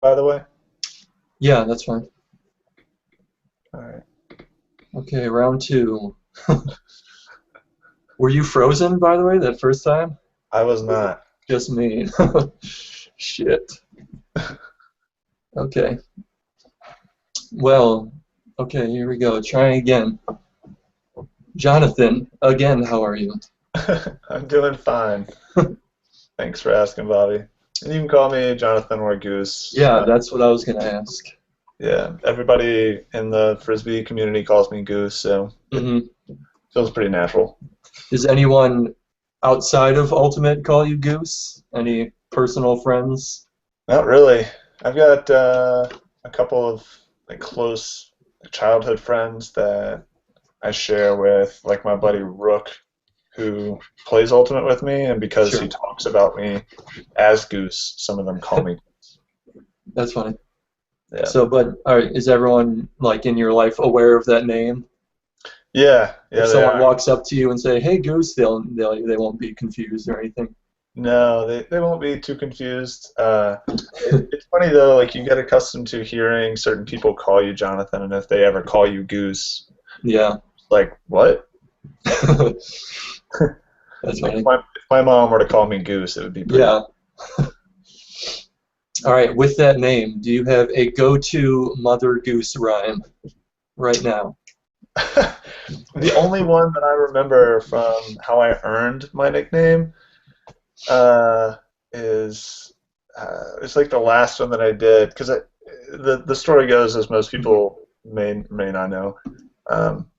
by the way? Yeah, that's fine. All right. Okay, round two. Were you frozen, by the way, that first time? I was Was it not. just me? Shit. Okay. Well, okay, here we go. Trying again. Jonathan, again, how are you? I'm doing fine. Thanks for asking, Bobby. And you can call me Jonathan or Goose. Yeah, that's what I was gonna ask. Yeah, everybody in the Frisbee community calls me Goose, so it Hmm. feels pretty natural. Does anyone outside of Ultimate call you Goose? Any personal friends? Not really. I've got a couple of close childhood friends that I share with, like my buddy Rook, who plays Ultimate with me, and because he Sure, talks about me as Goose, some of them call me. that's funny. Yeah. So, but all right, is everyone like in your life aware of that name? Yeah, If yeah, they someone are. walks up to you and say, "Hey, Goose," they won't be confused or anything. No, they won't be too confused. It's funny though, like you get accustomed to hearing certain people call you Jonathan, and if they ever call you Goose, Yeah, it's like what? that's Like funny. if my mom were to call me Goose, it would be pretty. Yeah. All right, with that name, do you have a go-to Mother Goose rhyme right now? The only one that I remember from how I earned my nickname uh, is it's like the last one that I did because the story goes, as most Mhm. people may not know, um,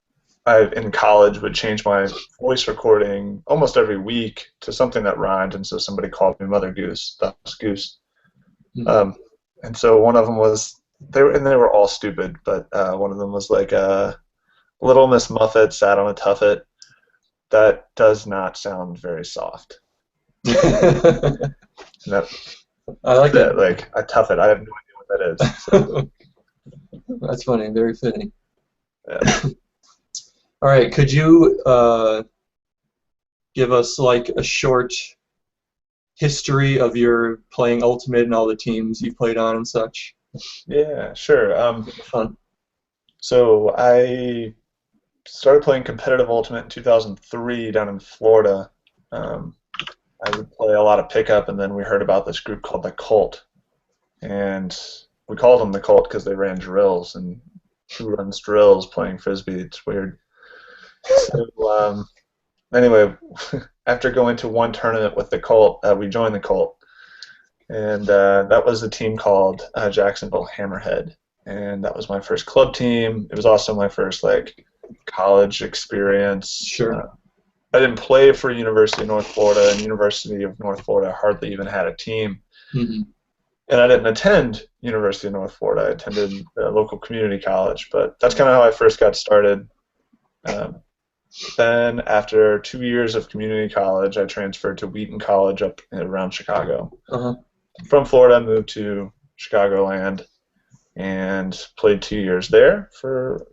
I in college would change my voice recording almost every week to something that rhymed, and so somebody called me Mother Goose, thus Goose. Mhm. Um, and so one of them was they were all stupid, but one of them was like Little Miss Muffet sat on a tuffet. That does not sound very soft. And I that's like it. it. Like a tuffet, I have no idea what that is. So That's funny, very fitting. yeah, All right, could you give us like a short history of your playing Ultimate and all the teams you played on and such? yeah, sure. Fun. So I started playing competitive Ultimate in 2003 down in Florida. Um, I would play a lot of pickup, and then we heard about this group called the Cult, and we called them the Cult because they ran drills, and who runs drills playing frisbee? It's weird. So anyway, after going to one tournament with the Cult, we joined the Cult, and that was a team called Jacksonville Hammerhead, and that was my first club team. It was also my first like college experience. Sure. I didn't play for University of North Florida, and University of North Florida hardly even had a team. Hmm. And I didn't attend University of North Florida. I attended a local community college, but that's kind of how I first got started. Um, then, after 2 years of community college, I transferred to Wheaton College up around Chicago. Uh-huh. From Florida, I moved to Chicagoland and played 2 years there for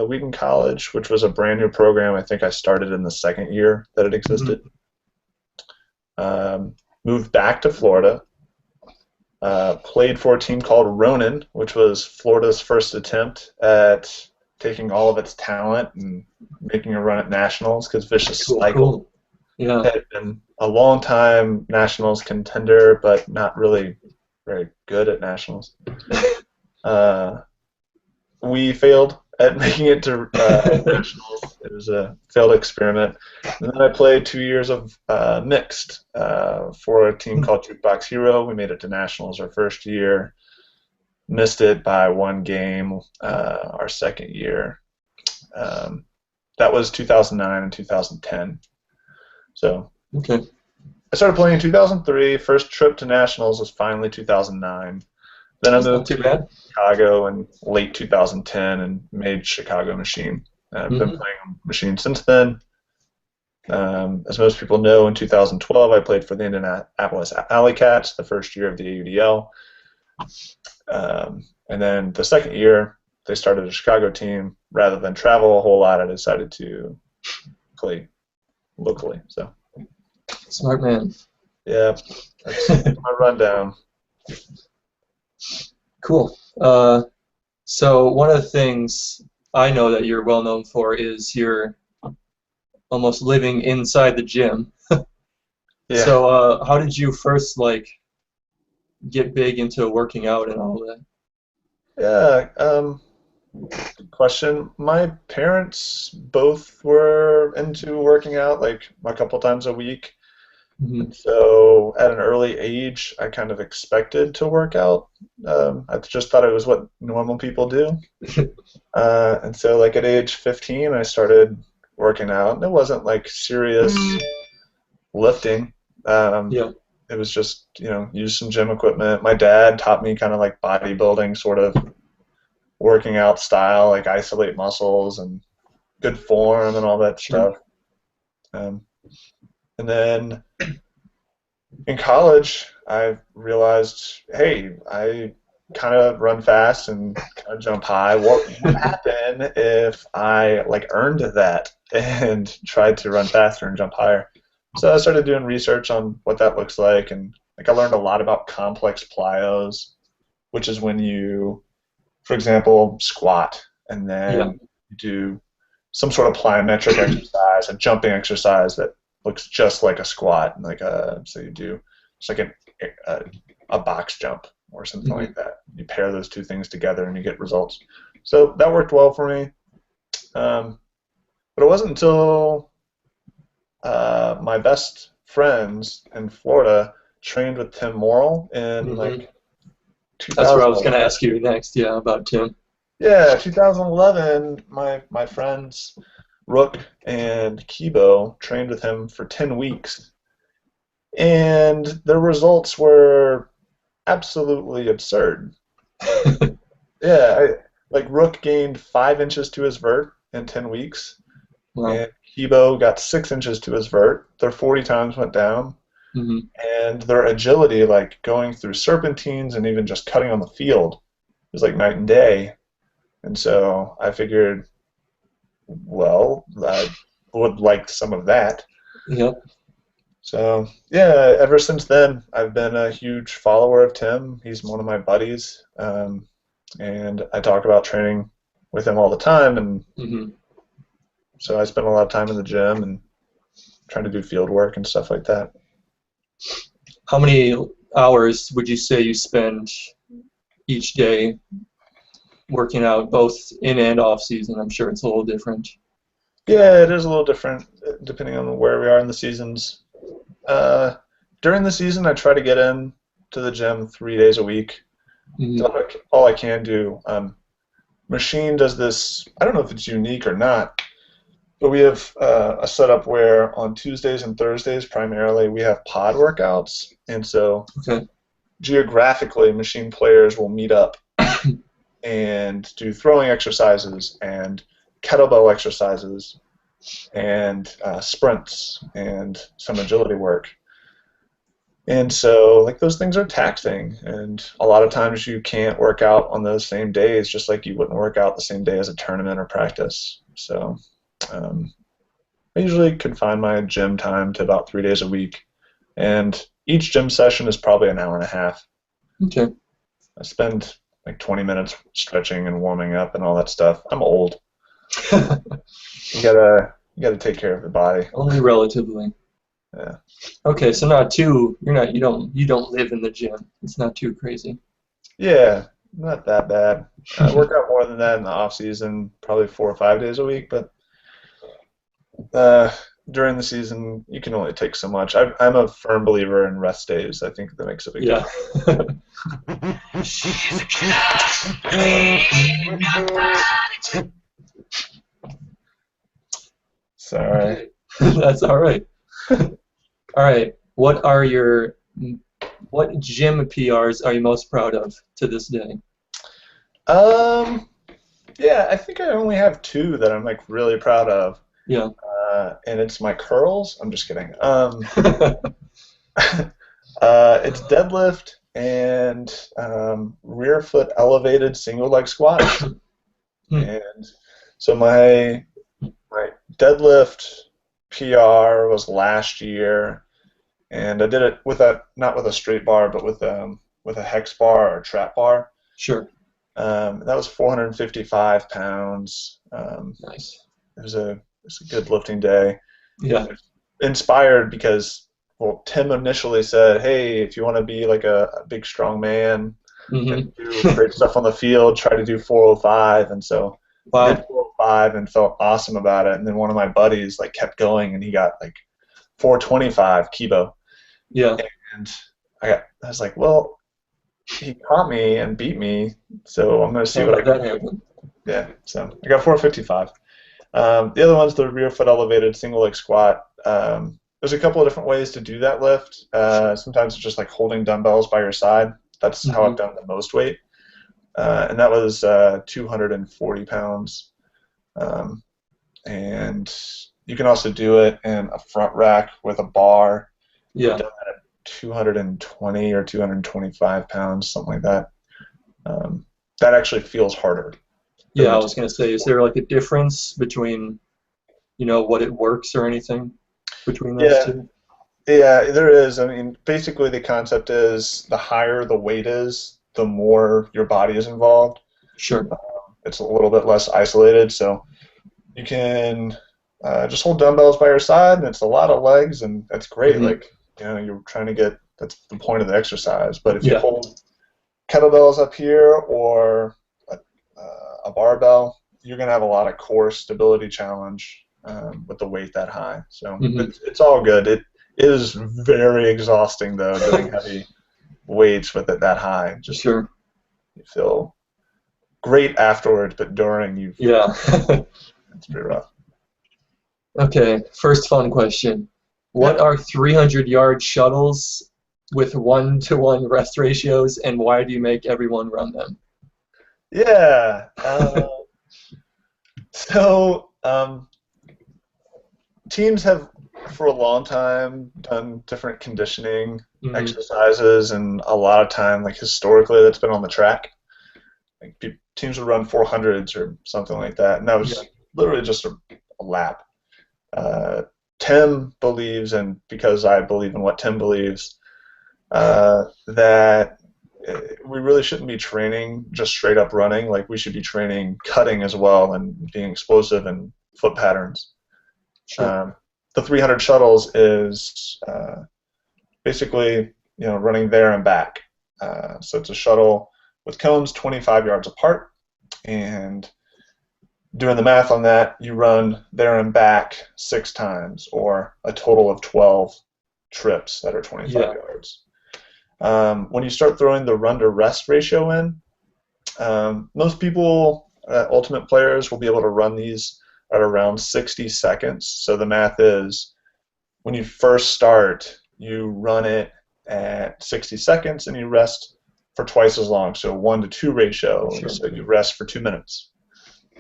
Wheaton College, which was a brand new program. I think I started in the second year that it Hmm. existed. Moved back to Florida. Played for a team called Ronin, which was Florida's first attempt at taking all of its talent and making a run at nationals because Vicious Cool, Cycle cool. Yeah. had been a long time nationals contender, but not really very good at nationals. Uh, we failed at making it to nationals. It was a failed experiment. And then I played 2 years of mixed for a team called Jukebox Hero. We made it to nationals our first year. Missed it by one game our second year. Um, that was 2009 and 2010. So Okay. I started playing in 2003. First trip to nationals was finally 2009. Then I That's not moved too to bad. Chicago in late 2010 and made Chicago Machine. I've been Hmm. playing Machine since then. As most people know, in 2012 I played for the Indianapolis Alley Cats the first year of the AUDL. And then the second year, they started a Chicago team. Rather than travel a whole lot, I decided to play locally. So, Smart man. yeah, that's my rundown. Cool. So one of the things I know that you're well known for is you're almost living inside the gym. Yeah. So how did you first like get big into working out and all that? Yeah. Good question. My parents both were into working out like a couple times a week. Hmm. And so at an early age, I kind of expected to work out. I just thought it was what normal people do. And so, like at age 15, I started working out. And it wasn't like serious lifting. Um, Yeah. it was just, use some gym equipment. My dad taught me kind of like bodybuilding sort of working out style, like isolate muscles and good form and all that Sure. stuff. Um, and then in college, I realized, hey, I kind of run fast and kind of jump high. What would happen if I like earned that and tried to run faster and jump higher? So I started doing research on what that looks like, and like I learned a lot about complex plyos, which is when you, for example, squat and Yeah. then you do some sort of plyometric exercise, a jumping exercise that looks just like a squat, like so you do it's like a, a box jump or something Hmm. like that. You pair those two things together and you get results. So that worked well for me. But it wasn't until my best friends in Florida trained with Tim Morrill in Hmm. like That's what I was going to 2011. ask you next. Yeah, about Tim. Yeah, 2011. My friends Rook and Kibo trained with him for 10 weeks, and the results were absolutely absurd. Yeah, like Rook gained 5 inches to his vert in 10 weeks, Wow. and Kibo got 6 inches to his vert. Their 40 times went down, Hmm. and their agility, like going through serpentines and even just cutting on the field, was like night and day. And so I figured, well, I would like some of that. Yep. So yeah, ever since then, I've been a huge follower of Tim. He's one of my buddies, and I talk about training with him all the time. And Hmm. so I spend a lot of time in the gym and trying to do field work and stuff like that. How many hours would you say you spend each day working out, both in and off season? I'm sure it's a little different. Yeah, it is a little different depending on where we are in the seasons. Uh, During the season, I try to get in to the gym 3 days a week. Hmm. So all I can do. Machine does this. I don't know if it's unique or not, but we have a setup where on Tuesdays and Thursdays primarily we have pod workouts, and so Okay. geographically, machine players will meet up and do throwing exercises and kettlebell exercises and sprints and some agility work. And so, like, those things are taxing, and a lot of times you can't work out on those same days, just like you wouldn't work out the same day as a tournament or practice. So, um, I usually confine my gym time to about 3 days a week, and each gym session is probably an hour and a half. Okay. I spend like 20 minutes stretching and warming up and all that stuff. I'm old. You gotta take care of the body. Only relatively. Yeah. Okay, so not too. You don't live in the gym. It's not too crazy. Yeah, not that bad. I work out more than that in the off season, probably 4 or 5 days a week, but uh, during the season, you can only take so much. I'm a firm believer in rest days. I think that makes a big Yeah. difference. Sorry. Okay. That's all right. All right. What gym PRs are you most proud of to this day? Um, yeah, I think I only have two that I'm like really proud of, Yeah. and it's my curls. I'm just kidding. It's deadlift and rear foot elevated single leg squats. Hmm. And so my deadlift PR was last year, and I did it with a not with a straight bar, but with a hex bar or trap bar. Sure. That was 455 pounds. Nice. It was a good lifting day. Yeah. Inspired because, well, Tim initially said, "Hey, if you want to be like a big strong man and do Mm-hmm. great stuff on the field, try to do 405." And so I did Wow. 405 and felt awesome about it. And then one of my buddies like kept going and he got like 425 kibo. Yeah. And I was like, well, he caught me and beat me, so I'm gonna see Can't what I let can that do. happen. Yeah, so I got 455. The other one's the rear foot elevated single leg squat. There's a couple of different ways to do that lift. Sometimes it's just like holding dumbbells by your side. That's how Mm-hmm. I've done the most weight, and that was 240 pounds. Um, and you can also do it in a front rack with a bar. I've Yeah. done that at 220 or 225 pounds, something like that. Um, that actually feels harder than Yeah, the I was gonna say, is 240. there like a difference between, what it works or anything between those Yeah, two? yeah, there is. I mean, basically the concept is the higher the weight is, the more your body is involved. Sure. It's a little bit less isolated, so you can just hold dumbbells by your side, and it's a lot of legs, and that's great. Mm-hmm. Like, you're trying to get, that's the point of the exercise. But if you Yeah. hold kettlebells up here or a barbell, you're going to have a lot of core stability challenge with the weight that high. So Mm-hmm. it's all good. It is very exhausting though doing heavy weights with it that high. Just Sure. you feel great afterwards, but during Yeah. it's pretty rough. Okay, first fun question. What Yeah, are 300-yard shuttles with 1-to-1 rest ratios, and why do you make everyone run them? yeah. So teams have for a long time done different conditioning Hmm. exercises, and a lot of time, like historically, that's been on the track. Like teams would run 400s or something like that, and that Yeah. was literally just a lap. Uh, Tim believes, and because I believe in what Tim believes, that we really shouldn't be training just straight up running. Like we should be training cutting as well and being explosive and foot patterns. Sure. Um, the 300 shuttles is basically running there and back. So it's a shuttle with cones 25 yards apart, and doing the math on that, you run there and back 6 times, or a total of 12 trips that are 25 Yeah. yards. When you start throwing the run to rest ratio in, most people, ultimate players, will be able to run these at around 60 seconds. So the math is when you first start, you run it at 60 seconds and you rest for twice as long, so 1-to-2 ratio, and Sure. so you rest for 2 minutes.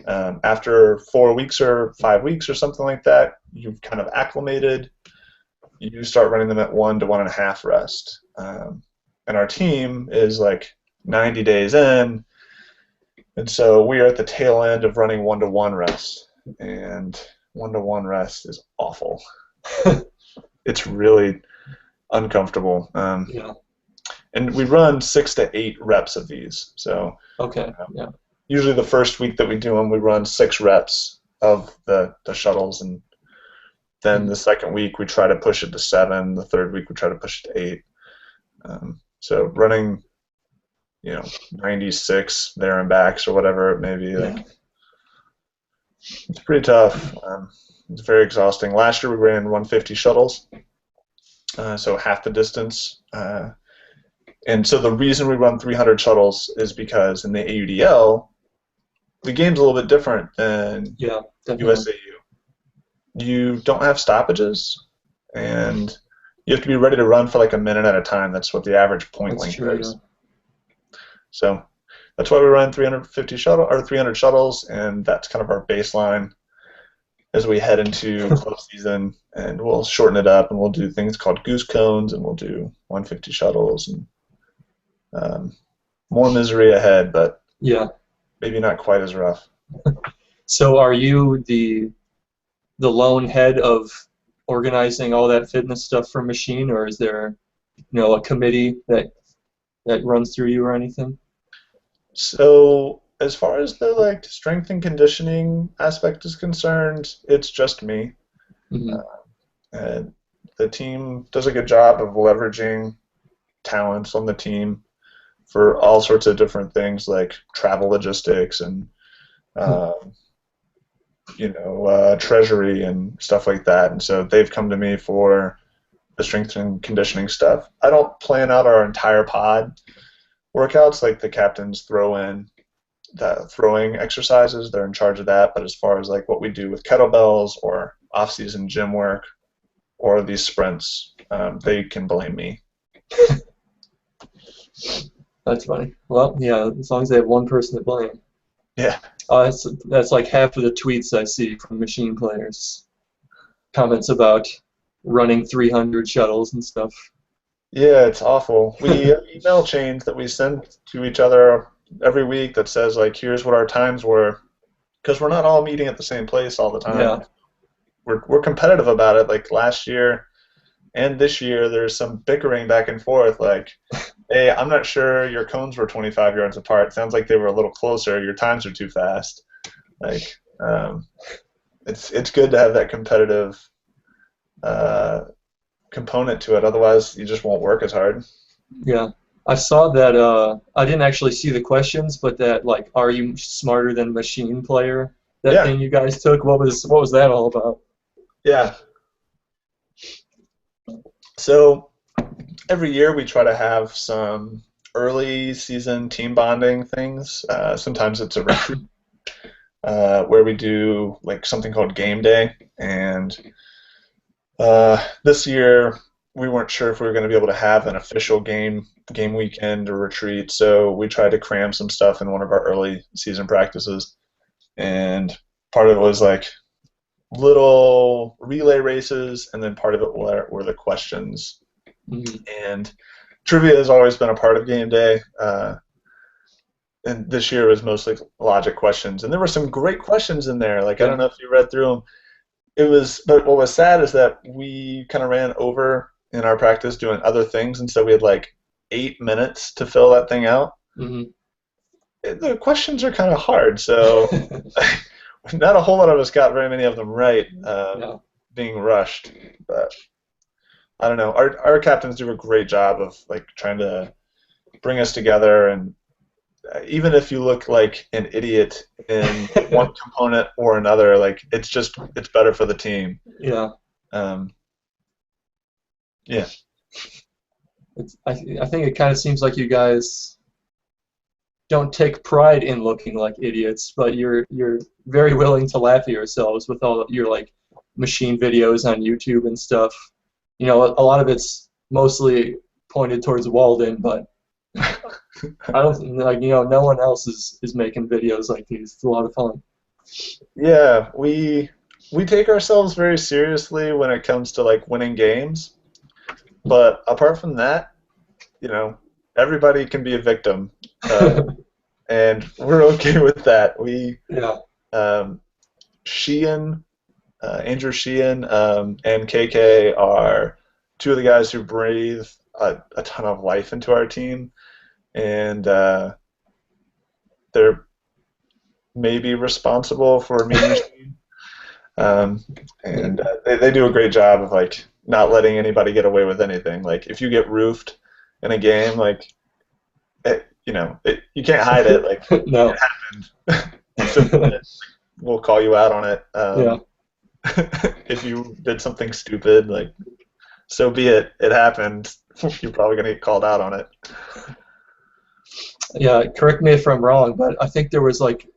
After 4 weeks or 5 weeks or something like that, you've kind of acclimated. You start running them at 1 to 1.5 rest. And our team is like 90 days in, and so we are at the tail end of running 1-to-1 rest. And 1-to-1 rest is awful. It's really uncomfortable. Yeah. And we run 6 to 8 reps of these. So Okay. Yeah. usually the first week that we do them, we run 6 reps of the shuttles, and then Mhm. the second week we try to push it to 7. The third week we try to push it to 8. So running, 96 there and backs or whatever it may be, Yeah. like it's pretty tough. It's very exhausting. Last year we ran 150 shuttles, so half the distance. And so the reason we run 300 shuttles is because in the AUDL, the game's a little bit different than Yeah. Definitely. USAU. You don't have stoppages, and you have to be ready to run for like a minute at a time. That's what the average point That's length true. Yeah. is. So that's why we run 350 shuttle or 300 shuttles, and that's kind of our baseline as we head into close season. And we'll shorten it up, and we'll do things called Goose cones, and we'll do 150 shuttles, and um, more misery ahead, but Yeah. maybe not quite as rough. So are you the lone head of organizing all that fitness stuff for Machine, or is there, a committee that runs through you or anything? So as far as the like strength and conditioning aspect is concerned, it's just me. Hmm. And the team does a good job of leveraging talents on the team for all sorts of different things like travel logistics and um, treasury and stuff like that. And so they've come to me for the strength and conditioning stuff. I don't plan out our entire pod workouts like the captains throw in the throwing exercises. They're in charge of that. But as far as like what we do with kettlebells or off-season gym work or these sprints, they can blame me. That's funny. Well, yeah, as long as they have one person to blame. Yeah. That's like half of the tweets I see from machine players. Comments about running 300 shuttles and stuff. Yeah, it's awful. We have email chains that we send to each other every week that says like, here's what our times were, because we're not all meeting at the same place all the time. Yeah. We're competitive about it. Like last year and this year, there's some bickering back and forth. Like, hey, I'm not sure your cones were 25 yards apart. Sounds like they were a little closer. Your times are too fast. Like, it's good to have that competitive uh, component to it. Otherwise, you just won't work as hard. Yeah. I saw that I didn't actually see the questions, but that like are you smarter than machine player? That Yeah, thing you guys took, what was that all about? yeah. So every year we try to have some early season team bonding things. Sometimes it's a retreat where we do like something called game day, and this year we weren't sure if we were going to be able to have an official game weekend or retreat, so we tried to cram some stuff in one of our early season practices, and part of it was like little relay races, and then part of it were the questions. Mhm. And trivia has always been a part of game day, and this year was mostly logic questions, and there were some great questions in there. Like I Yeah. don't know if you read through them. But what was sad is that we kind of ran over in our practice doing other things, and so we had like 8 minutes to fill that thing out. Hmm. The questions are kind of hard, so not a whole lot of us got very many of them right, Yeah. being rushed. But I don't know. Our captains do a great job of like trying to bring us together, and even if you look like an idiot in one component or another, like it's better for the team. Yeah. Um, yeah. I think it kind of seems like you guys don't take pride in looking like idiots, but you're very willing to laugh at yourselves with all your like machine videos on YouTube and stuff. You know, a lot of it's mostly pointed towards Walden, but I don't like no one else is making videos like these. It's a lot of fun. Yeah, we take ourselves very seriously when it comes to like winning games, but apart from that, you know, everybody can be a victim, and we're okay with that. We Yeah. um, Sheehan, Andrew Sheehan, and KK are two of the guys who breathe a ton of life into our team, and they're maybe responsible for Mean Machine. Um, and they do a great job of like not letting anybody get away with anything. Like if you get roofed in a game, like you can't hide it. Like No. it happened. So we'll call you out on it. Yeah. If you did something stupid, like so be it. It happened. You're probably gonna get called out on it. Yeah, correct me if I'm wrong, but I think there was like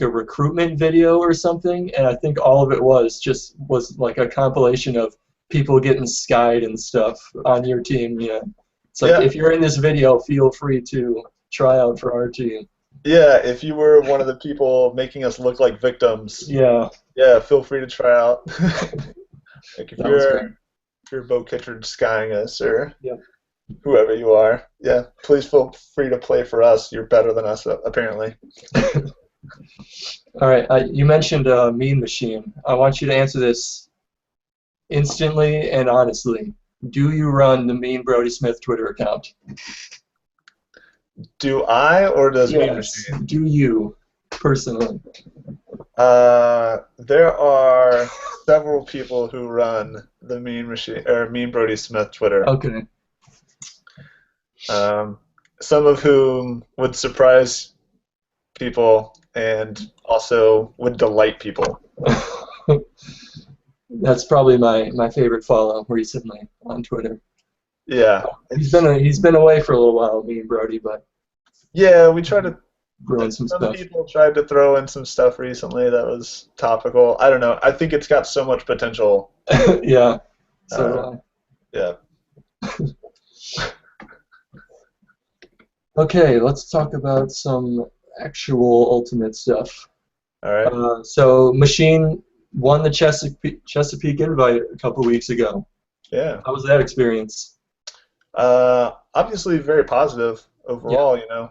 a recruitment video or something, and I think all of it was like a compilation of people getting skied and stuff on your team. Yeah, it's like Yeah, if you're in this video, feel free to try out for our team. yeah. If you were one of the people making us look like victims, Yeah, yeah, feel free to try out. Like that was great. if you're Bo Kittredge skying us or Yeah. whoever you are, yeah, please feel free to play for us. You're better than us, apparently. All right, you mentioned Mean Machine. I want you to answer this instantly and honestly. Do you run the Mean Brody Smith Twitter account? Do I or does Mean Yes. Machine? Do you personally? There are several people who run the Mean Machine or Mean Brody Smith Twitter. Okay. Um, some of whom would surprise people and also would delight people. That's probably my favorite follow recently on Twitter. Yeah, He's been away for a little while, me and Brody, but yeah. We try to. brewing some Some stuff. people tried to throw in some stuff recently that was topical. I don't know. I think it's got so much potential. Yeah. So do Uh, I. yeah. Okay, let's talk about some actual Ultimate stuff. All right. So Machine won the Chesapeake Invite a couple weeks ago. Yeah. How was that experience? Obviously, very positive Yeah. overall.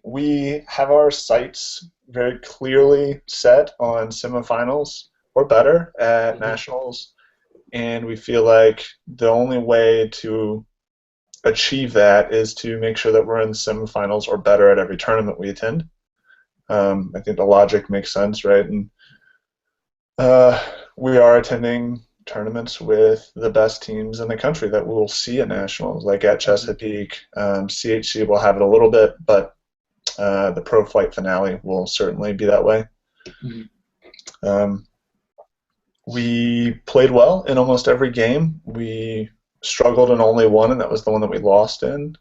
We have our sights very clearly set on semifinals or better at Hmm. nationals, and we feel like the only way to achieve that is to make sure that we're in the semifinals or better at every tournament we attend. I think the logic makes sense, right? And uh, we are attending tournaments with the best teams in the country that we will see at nationals, like at Chesapeake. CHC will have it a little bit, but the Pro Flight finale will certainly be that way. Hmm. Um, we played well in almost every game. We struggled in only one, and that was the one that we lost in.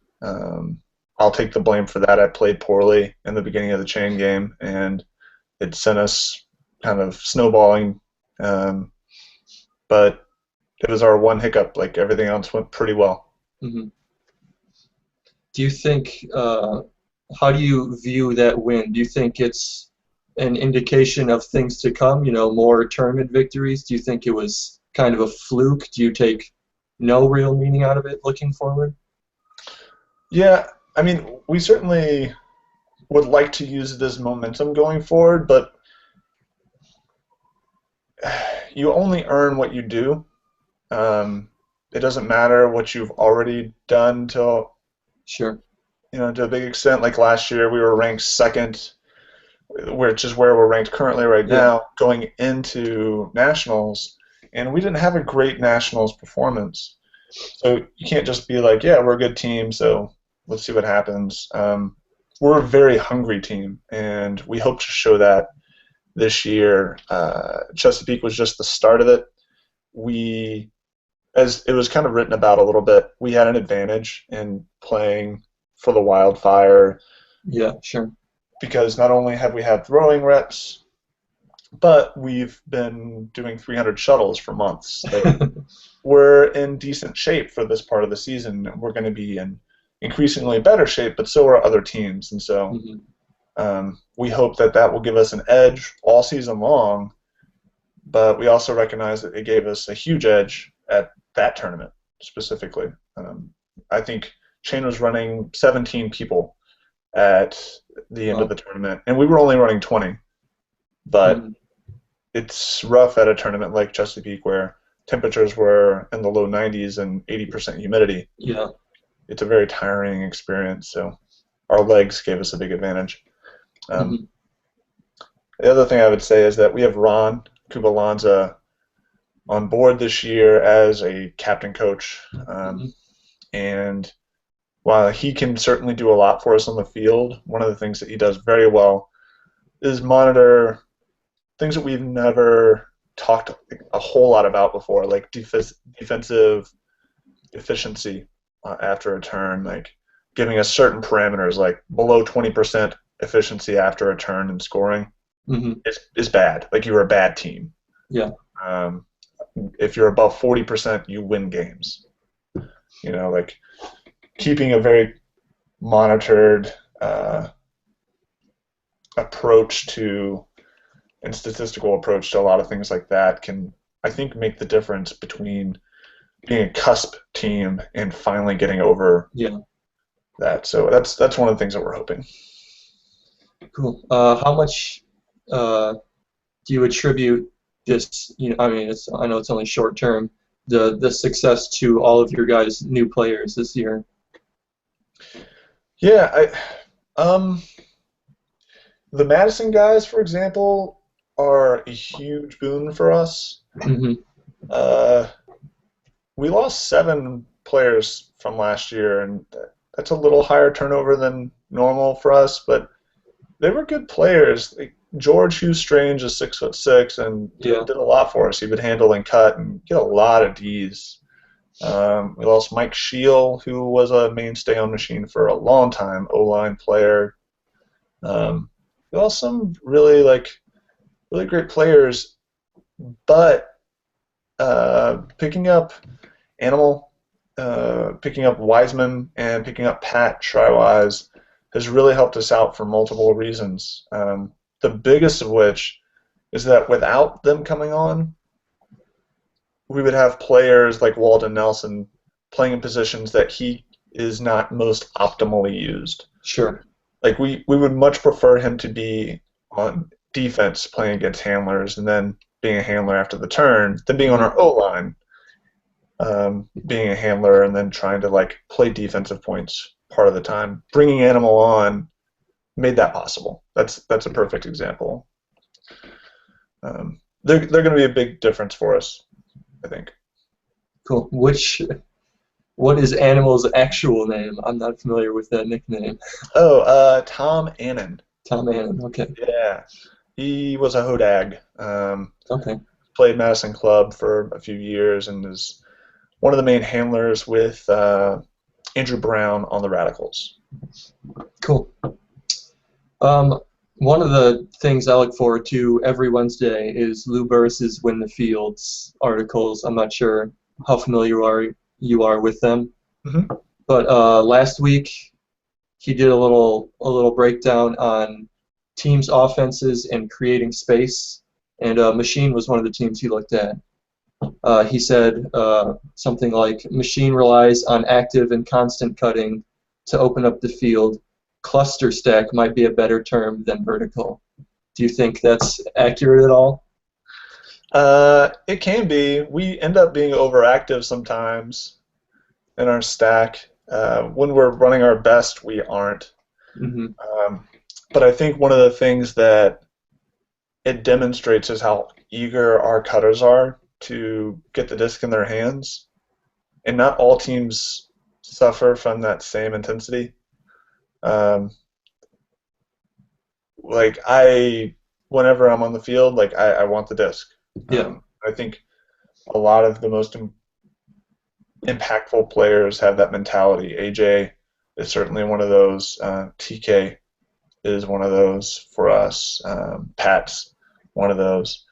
I'll take the blame for that. I played poorly in the beginning of the chain game, and it sent us kind of snowballing. Um, but it was our one hiccup. Like everything else went pretty well. Hmm. Do you think, how do you view that win? Do you think it's an indication of things to come, more tournament victories? Do you think it was kind of a fluke? Do you take no real meaning out of it looking forward? Yeah, I mean, we certainly would like to use it as momentum going forward, but you only earn what you do. Um, it doesn't matter what you've already done Sure. to a big extent. Like last year, we were ranked second, which is where we're ranked currently right Yeah. now, going into nationals, and we didn't have a great nationals performance. So you can't just be like, yeah, we're a good team, so let's see what happens. We're a very hungry team, and we hope to show that this year. Chesapeake was just the start of it. We, as it was kind of written about a little bit, we had an advantage in playing for the Wildfire Yeah, sure. because not only have we had throwing reps, but we've been doing 300 shuttles for months. Like we're in decent shape for this part of the season. We're going to be in increasingly better shape, but so are other teams, and so Hmm. we hope that that will give us an edge all season long. But we also recognize that it gave us a huge edge at that tournament specifically. I think Shane was running 17 people at the end of Well, the tournament, and we were only running 20. But mhm. it's rough at a tournament like Chesapeake where temperatures were in the low 90s and 80% humidity. Yeah. It's a very tiring experience, so our legs gave us a big advantage. Um, Hmm. the other thing I would say is that we have Ron Kubalanza on board this year as a captain coach, Hmm. and while he can certainly do a lot for us on the field, one of the things that he does very well is monitor things that we've never talked a whole lot about before, like defensive efficiency after a turn, like giving us certain parameters, like below 20% efficiency after a turn and scoring Hmm. is bad. Like you're a bad team. Yeah. Um, if you're above 40%, you win games. Like keeping a very monitored approach to and statistical approach to a lot of things like that can, I think, make the difference between being a cusp team and finally getting over Yeah. that. So that's one of the things that we're hoping. Cool. How much uh, do you attribute this? I mean, I know it's only short term. The success to all of your guys' new players this year. Yeah, the Madison guys, for example, are a huge boon for us. Hmm. Uh, we lost 7 players from last year, and that's a little higher turnover than normal for us, but they were good players. Like, George Hughes Strange is 6'6" and Yeah. did a lot for us. He would handle and cut and get a lot of Ds. We lost Mike Scheel, who was a mainstay on Machine for a long time, O-line player. Um, we lost some really great players, but picking up Animal, picking up Wiseman, and picking up Pat Trywise has really helped us out for multiple reasons. The biggest of which is that without them coming on, we would have players like Walden Nelson playing in positions that he is not most optimally used. Sure. Like we would much prefer him to be on defense playing against handlers and then being a handler after the turn than being on Hmm. our O line, being a handler and then trying to like play defensive points part of the time. Bringing Animal on made that possible. That's a perfect example. They're going to be a big difference for us, I think. Cool. What is Animal's actual name? I'm not familiar with that nickname. Oh, Tom Annan. Tom Annan. Okay. Yeah, he was a hodag. Okay. Played Madison Club for a few years and is one of the main handlers with Andrew Brown on the Radicals. Cool. Um, One of the things I look forward to every Wednesday is Lou Burris's Win the Fields articles. I'm not sure how familiar you are with them, Mm-hmm. but last week he did a little breakdown on teams' offenses and creating space, and Machine was one of the teams he looked at. He said something like, Machine relies on active and constant cutting to open up the field. Cluster stack might be a better term than vertical. Do you think that's accurate at all? It can be. We end up being overactive sometimes in our stack. When we're running our best, we aren't. Hmm. Um, but I think one of the things that it demonstrates is how eager our cutters are to get the disc in their hands. And not all teams suffer from that same intensity. Um, whenever I'm on the field, I want the disc. Yeah. I think a lot of the most impactful players have that mentality. AJ is certainly one of those. TK is one of those for us. Pat's one of those.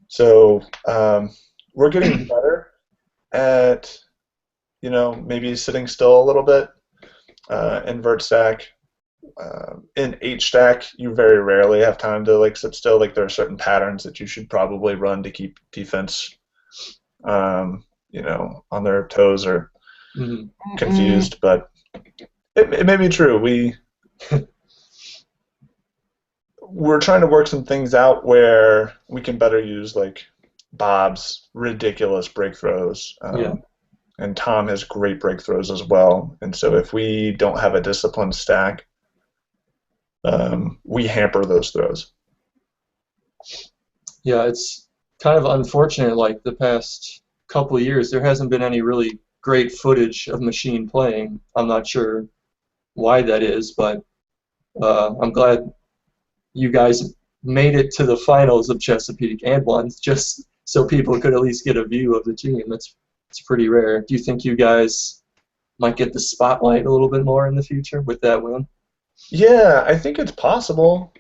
So we're getting better at maybe sitting still a little bit. Invert stack. In H stack, you very rarely have time to like sit still. Like there are certain patterns that you should probably run to keep defense, on their toes or Hmm. confused. But it may be true. We're trying to work some things out where we can better use like Bob's ridiculous break throws. Yeah. And Tom has great breakthrows as well. And so if we don't have a disciplined stack, we hamper those throws. Yeah, it's kind of unfortunate, like the past couple of years, there hasn't been any really great footage of Machine playing. I'm not sure why that is, but I'm glad you guys made it to the finals of Chesapeake and won, just so people could at least get a view of the team. It's pretty rare. Do you think you guys might get the spotlight a little bit more in the future with that win? Yeah, I think it's possible.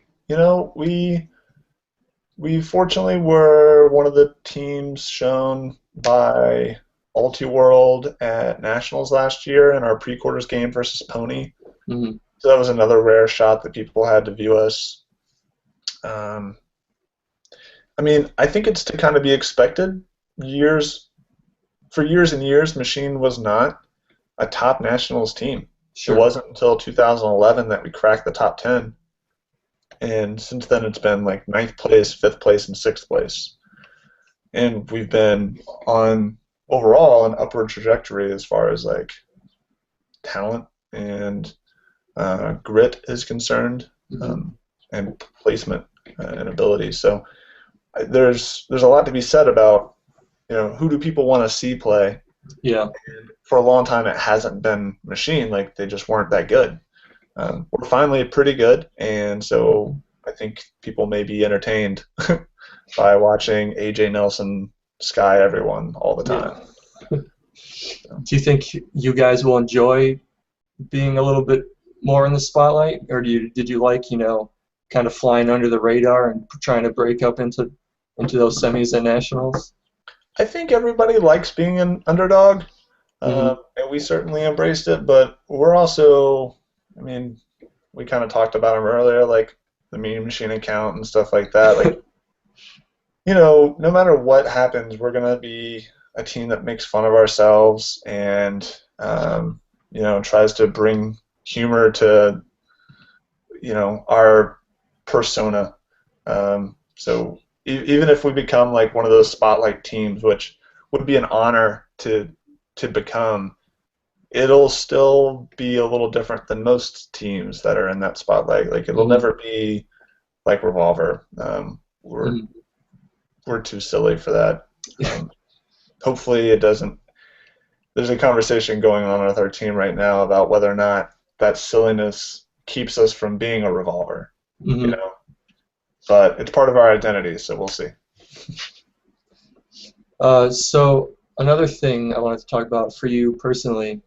We fortunately were one of the teams shown by Ultiworld at Nationals last year in our pre-quarters game versus Pony. Hmm. So that was another rare shot that people had to view us. Um, I mean, I think it's to kind of be expected. Years for years and years, Machine was not a top Nationals team. It Sure. wasn't until 2011 that we cracked the top 10, and since then it's been like ninth place, fifth place, and sixth place. And we've been on overall an upward trajectory as far as like talent and grit is concerned, Hmm. and placement and ability. So there's a lot to be said about, who do people want to see play. Yeah. For a long time, it hasn't been Machine. Like, they just weren't that good. We're finally pretty good, and so Mhm. I think people may be entertained by watching AJ Nelson sky everyone all the Yeah. time. So, Do you think you guys will enjoy being a little bit more in the spotlight, or did you like kind of flying under the radar and trying to break up into those semis and nationals? I think everybody likes being an underdog, Hmm. and we certainly embraced it. But we're also, I mean, we kind of talked about him earlier, like the Mean Machine account and stuff like that. Like, no matter what happens, we're gonna be a team that makes fun of ourselves and tries to bring humor to our persona. So even if we become like one of those spotlight teams, which would be an honor to become, it'll still be a little different than most teams that are in that spotlight. Like, it'll Hmm. never be like Revolver. We're too silly for that. Um, Hopefully, it doesn't. There's a conversation going on with our team right now about whether or not that silliness keeps us from being a Revolver. You Hmm. know, but it's part of our identity, so we'll see. So another thing I wanted to talk about for you personally,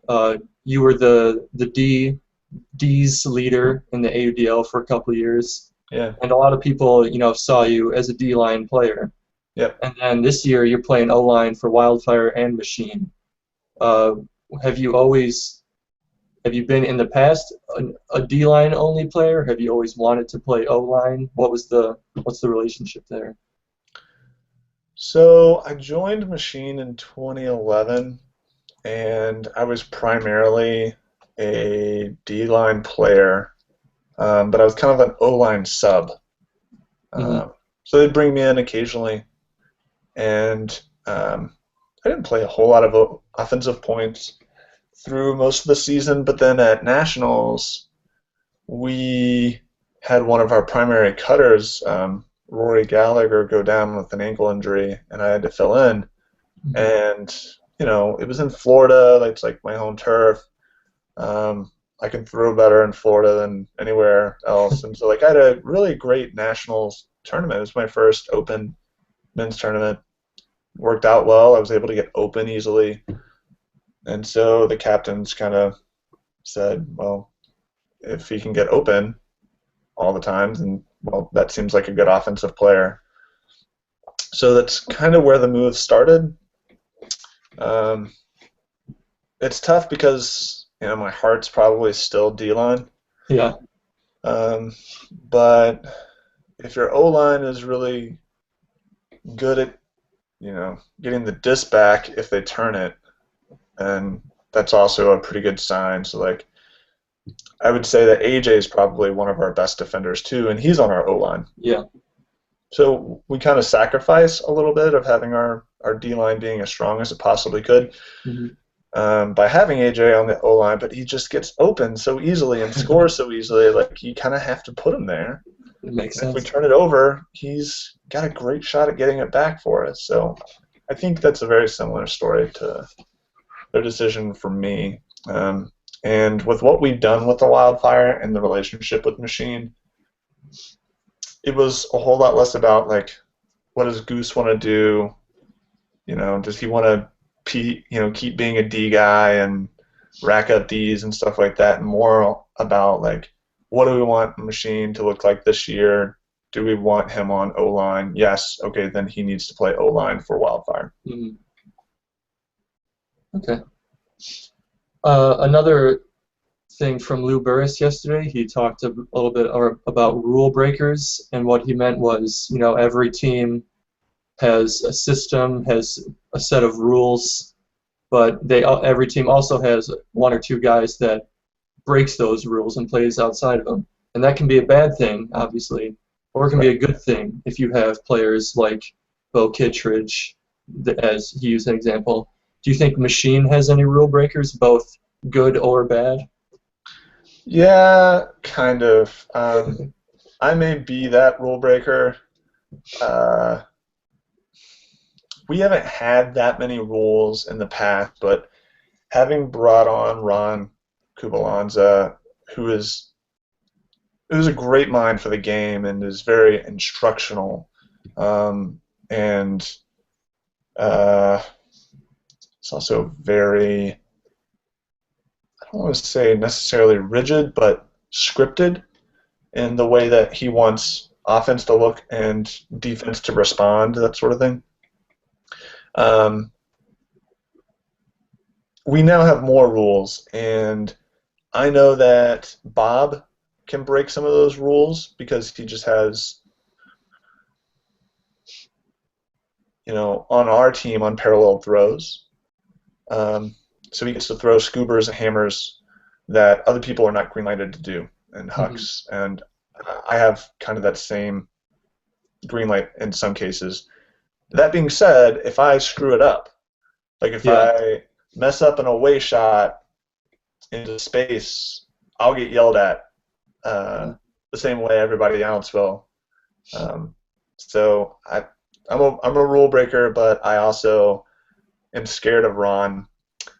you were the D's leader in the AUDL for a couple of years, Yeah. and a lot of people saw you as a D line player. Yep. And then this year you're playing O line for Wildfire and Machine. Uh, have you always have you been in the past a D line only player? Have you always wanted to play O line? What's the relationship there? So I joined Machine in 2011, and I was primarily a D-line player, but I was kind of an O-line sub. Hmm. So they'd bring me in occasionally, and I didn't play a whole lot of offensive points through most of the season, but then at Nationals, we had one of our primary cutters, Rory Gallagher, go down with an ankle injury, and I had to fill in. Hmm. And it was in Florida. It's like my home turf. Um, I can throw better in Florida than anywhere else, and so like I had a really great nationals tournament. It was my first open men's tournament. Worked out well. I was able to get open easily, and so the captains kind of said, well, if he can get open all the time, then well, that seems like a good offensive player. So that's kind of where the move started. Um, it's tough because my heart's probably still D-line, Yeah. um, but if your O-line is really good at getting the disc back if they turn it, then that's also a pretty good sign. So like I would say that AJ is probably one of our best defenders too, and he's on our O-line. Yeah. So we kind of sacrifice a little bit of having our D-line being as strong as it possibly could, Hmm. by having AJ on the O line, but he just gets open so easily and scores so easily. Like, you kind of have to put him there. It makes And if we sense. turn it over, he's got a great shot at getting it back for us. So I think that's a very similar story to their decision for me. And with what we've done with the Wildfire and the relationship with Machine, it was a whole lot less about like, what does Goose want to do? Does he want to keep being a D guy and rack up Ds and stuff like that, and more about like, what do we want Machine to look like this year? Do we want him on O line? Yes. Okay, then he needs to play O line for Wildfire. Hmm. Okay. Another thing from Lou Burris yesterday, he talked a little bit about rule breakers, and what he meant was, every team has a system, has a set of rules, but every team also has one or two guys that breaks those rules and plays outside of them. And that can be a bad thing, obviously, or it can be Right. a good thing if you have players like Bo Kittredge, as he used an example. Do you think Machine has any rule breakers, both good or bad? Yeah, kind of. I may be that rule breaker. Uh, we haven't had that many rules in the past, but having brought on Ron Kubalanza, who is who's a great mind for the game and is very instructional, um, and uh, it's also very, I don't want to say necessarily rigid, but scripted in the way that he wants offense to look and defense to respond, that sort of thing. Um, we now have more rules, and I know that Bob can break some of those rules because he just has, on our team unparalleled throws. Um, so he gets to throw scoobers and hammers that other people are not green-lighted to do, and Mhm. hucks. And I have kind of that same green light in some cases. That being said, if I screw it up, like if Yeah. I mess up an away shot into space, I'll get yelled at the same way everybody else will. Um, so I'm a rule breaker, but I also am scared of Ron.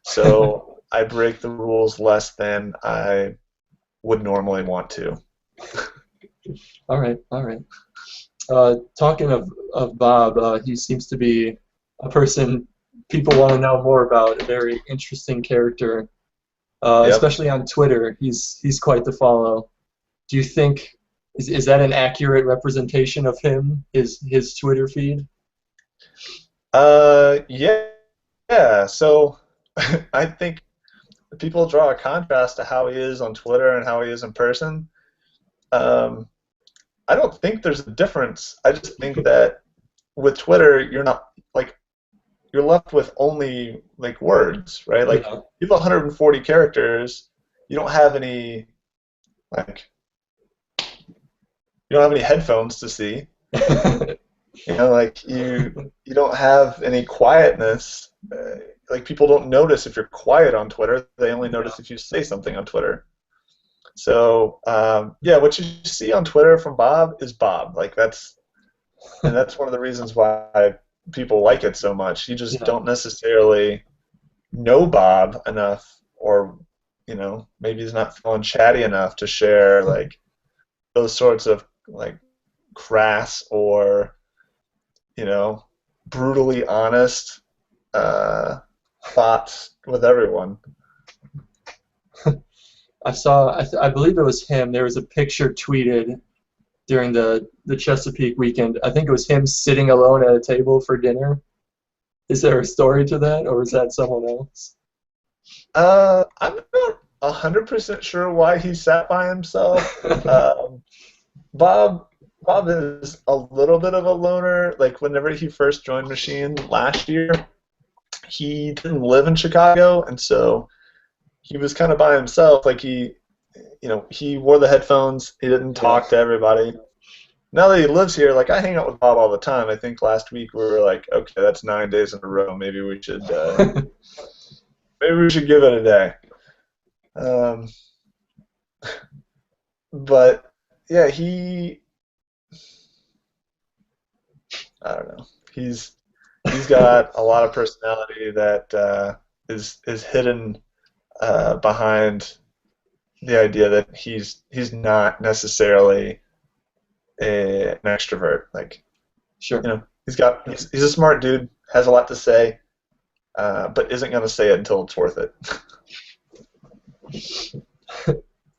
So I break the rules less than I would normally want to. All right. All right. Talking of Bob, he seems to be a person people want to know more about. A very interesting character, Yep. especially on Twitter. He's quite the follow. Do you think is that an accurate representation of him? His Twitter feed? Yeah. Yeah. So I think people draw a contrast to how he is on Twitter and how he is in person. Um, I don't think there's a difference. I just think that with Twitter, you're not like you're left with only like words, right? Like Yeah. you have 140 characters. You don't have any like you don't have any headphones to see. Like you don't have any quietness. Like people don't notice if you're quiet on Twitter. They only Yeah. notice if you say something on Twitter. So yeah, what you see on Twitter from Bob is Bob. That's one of the reasons why people like it so much. You just Yeah. don't necessarily know Bob enough, or maybe he's not feeling chatty enough to share like those sorts of like crass or you know brutally honest uh, thoughts with everyone. I saw. I believe it was him. There was a picture tweeted during the Chesapeake weekend. I think it was him sitting alone at a table for dinner. Is there a story to that, or is that someone else? I'm not 100% sure why he sat by himself. Bob Bob is a little bit of a loner. Like whenever he first joined Machine last year, he didn't live in Chicago, and so he was kind of by himself. Like he wore the headphones. He didn't Yeah. talk to everybody. Now that he lives here, like I hang out with Bob all the time. I think last week we were like, okay, that's 9 days in a row. Maybe we should give it a day. Um, but yeah, I don't know. He's got a lot of personality that is hidden behind the idea that he's not necessarily an extrovert. Like Sure. he's a smart dude, has a lot to say, but isn't going to say it until it's worth it.